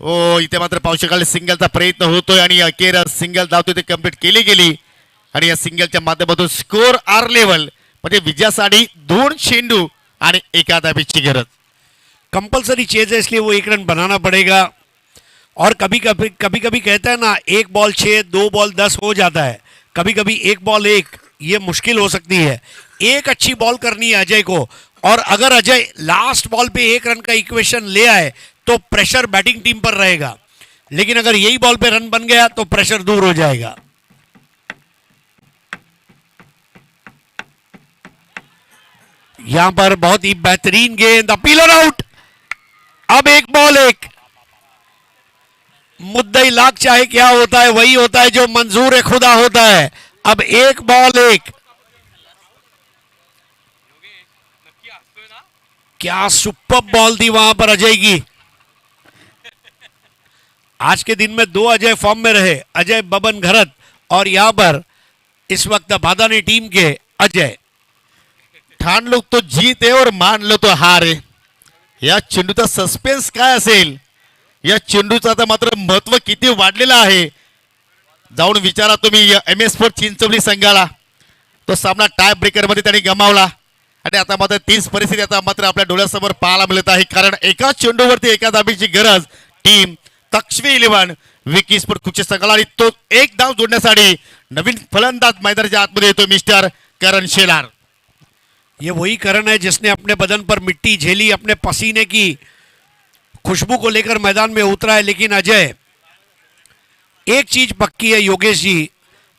हो इथे मात्र पाहू शकाल सिंगलचा प्रयत्न होतोय आणि अखेर सिंगल धाव ते कंप्लीट केली गेली आणि या सिंगलच्या माध्यमातून स्कोर आर लेवल म्हणजे विजयासाठी 2 चेंडू आणि 1 धाबेची गरज. कंपलसरी चेज है इसलिए वो 1 रन बनाना पड़ेगा. और कभी कभी कहता है ना 1 बॉल 6 2 बॉल 10 हो जाता है. कभी कभी 1 बॉल 1 ये मुश्किल हो सकती है. एक अच्छी बॉल करनी है अजय को, और अगर अजय लास्ट बॉल पे 1 रन का इक्वेशन ले आए तो प्रेशर बैटिंग टीम पर रहेगा, लेकिन अगर यही बॉल पे रन बन गया तो प्रेशर दूर हो जाएगा। यहां पर बहुत ही बेहतरीन गेंद, अपीलर आउट। अब 1 बॉल 1, मुद्दई लाख चाहे क्या होता है, वही होता है जो मंजूर है खुदा होता है। अब 1 बॉल 1। क्या सुपर बॉल थी वहां पर अजय की। आज के दिन में 2 अजय फॉर्म में रहे, अजय बबन घरत और यहां पर इस वक्त भादानी टीम के अजय। ठाण लो तो जीत आहे और मान लो तो हार आहे। या चेंडूचा सस्पेन्स काय असेल, या चेंडूचं आता मात्र महत्व किती वाढलेलं आहे, जाऊन विचारा तुम्ही एम एस स्पोर्ट चिंचवली संघाला। तो सामना टाय ब्रेकर मध्ये त्यांनी गमावला आणि आता मात्र तीच परिस्थिती आता मात्र आपल्या डोळ्यासमोर पाहायला मिळत आहे, कारण एका चेंडूवरती एका धाबीची गरज टीम तक्ष्मी 11 विकी स्पोर्ट कुचे संघाला, आणि तो 1 धाव जोडण्यासाठी नवीन फलंदाज मैदानाच्या आतमध्ये येतो मिस्टर करण शेलार। ये वही करण है जिसने अपने बदन पर मिट्टी झेली, अपने पसीने की खुशबू को लेकर मैदान में उतरा है। लेकिन अजय, एक चीज पक्की है योगेश जी,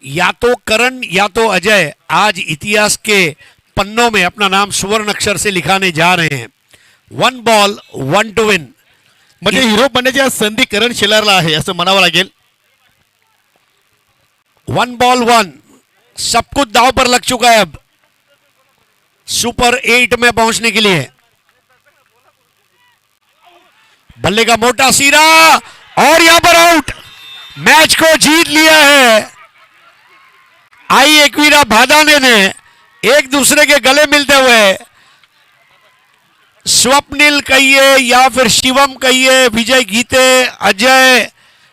या तो करण या तो अजय आज इतिहास के पन्नों में अपना नाम सुवर्ण अक्षर से लिखाने जा रहे हैं। 1 बॉल 1 टू विन, म्हणजे हिरो बनण्याची आज संधी करण शेलारला आहे असं म्हणावं लागेल। 1 बॉल 1, सब कुछ दाव पर लग चुका है अब सुपर 8 में पहुंचने के लिए। बल्ले का मोटा सीरा और यहां पर आउट, मैच को जीत लिया है। आई एकवीरा भादाने ने एक दूसरे के गले मिलते हुए स्वप्निल कहिए या फिर शिवम कहिए, विजय गीते, अजय,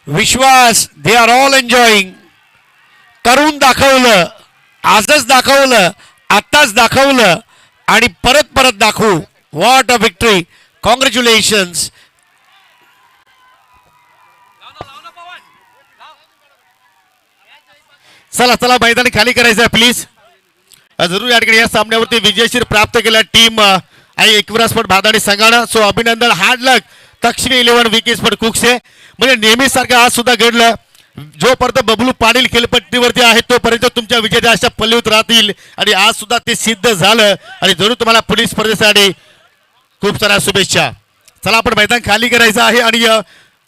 विश्वास, दे आर ऑल एन्जॉयिंग। करून दाखवलं, आजच दाखवलं, आताच दाखवलं आणि परत परत दाखवू। What a victory, congratulations. चला चला मैदान खाली करायचं आहे प्लीज। जरूर या ठिकाणी या सामन्यावरती विजयशीर प्राप्त केला टीम आई एकविरा स्पोर्ट भादानी संघानं। सो अभिनंदन, हार्ड लक तक्ष्मी 11 विकी स्पोर्ट कुकसे। म्हणजे नेहमी सारखं आज सुद्धा घडलं, जोपर्यंत बबलू पाटील खेळपट्टीवरती आहे तोपर्यंत तुमच्या विजयाच्या आशा पल्लवीत राहतील, आणि आज सुद्धा ते सिद्ध झालं, आणि जरूर तुम्हाला पुढील स्पर्धेसाठी खूप साऱ्या शुभेच्छा। चला आपण मैदान खाली करायचं आहे, आणि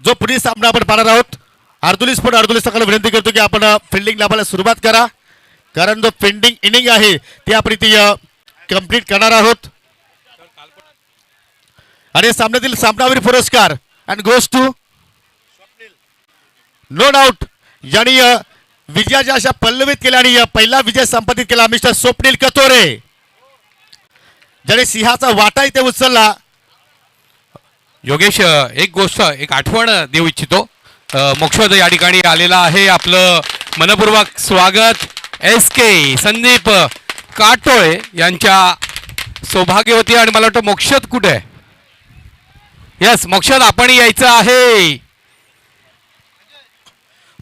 जो पुढील सामना आपण पाहणार आहोत अर्दुली स्पोर्ट अर्दुली संघाला विनंती करतो की आपण फिल्डिंग लावायला सुरुवात करा, कारण जो फिल्डिंग इनिंग आहे ती आपण ती कंप्लीट करणार आहोत। आणि सामन्यातील सामनावीर पुरस्कार and goes to no doubt यांनी विजयाच्या अशा पल्लवित केल्या आणि पहिला विजय संपादित केला मिस्टर स्वप्नील कतोरे, ज्याने सिंहाचा वाटा इथे उचलला। योगेश, एक गोष्ट, एक आठवण देऊ इच्छितो। मोक्षद या ठिकाणी आलेला आहे, आपलं मनपूर्वक स्वागत। SK संदीप काटोळे यांच्या सौभाग्यवती, आणि मला वाटतं मोक्षद कुठे आहे? यस मोक्षद, आपण यायचं आहे।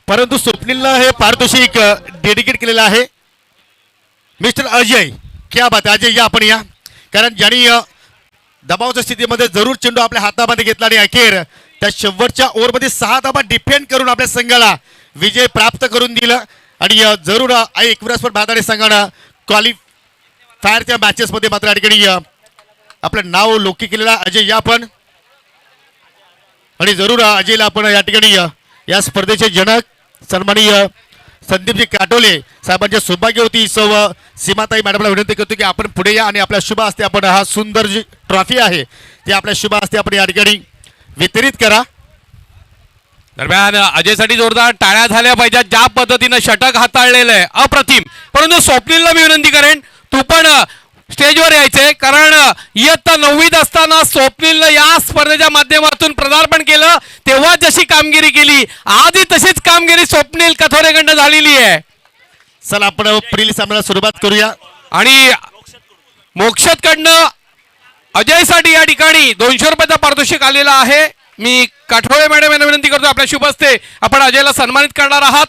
परंतु स्वप्नीलनं हे पारितोषिक डेडिकेट केलेलं आहे मिस्टर अजय। क्या बात आहे अजय, या आपण या, कारण ज्यांनी दबावच्या स्थितीमध्ये जरूर चेंडू आपल्या हातामध्ये घेतला आणि अखेर त्या शेवटच्या ओव्हरमध्ये 6 धावा डिफेंड करून आपल्या संघाला विजय प्राप्त करून दिला। आणि जरूर आई एकविरा स्पोर्ट भादानी संघानं क्वालिफायरच्या मॅचेसमध्ये मात्र या ठिकाणी आपलं नाव लौकिक केलेलं अजय, या पण, आणि जरूर अजयला आपण या ठिकाणी या स्पर्धेचे जनक सन्माननीय संदीपजी काटोले साहेबांच्या सौभाग्यवती सौ सीमाताई मॅडमला विनंती करतो की आपण पुढे या आणि आपल्या शुभ हस्ते आपण हा सुंदर जी ट्रॉफी आहे ती आपल्या शुभ हस्ते आपण या ठिकाणी वितरित करा। दरम्यान अजयसाठी जोरदार टाळ्या झाल्या पाहिजेत, ज्या पद्धतीनं षटक हाताळलेलं आहे अप्रतिम। परंतु स्वप्नीलला मी विनंती करेन तू पण स्टेजवर यायचंय, कारण इयत्ता 9वीत असताना स्वप्नीलनं या स्पर्धेच्या माध्यमातून पदार्पण केलं, तेव्हा जशी कामगिरी केली आजही तशीच कामगिरी स्वप्नील कथोरेकडनं झालेली आहे। चला आपण पुढील सामन्याला सुरुवात करूया, आणि मोक्षदकडनं अजयसाठी या ठिकाणी 200 रुपयाचा पारितोषिक आलेला आहे। मी काठोळे मॅडम यांना विनंती करतो आपल्या शुभ हस्ते आपण अजयला सन्मानित करणार आहात।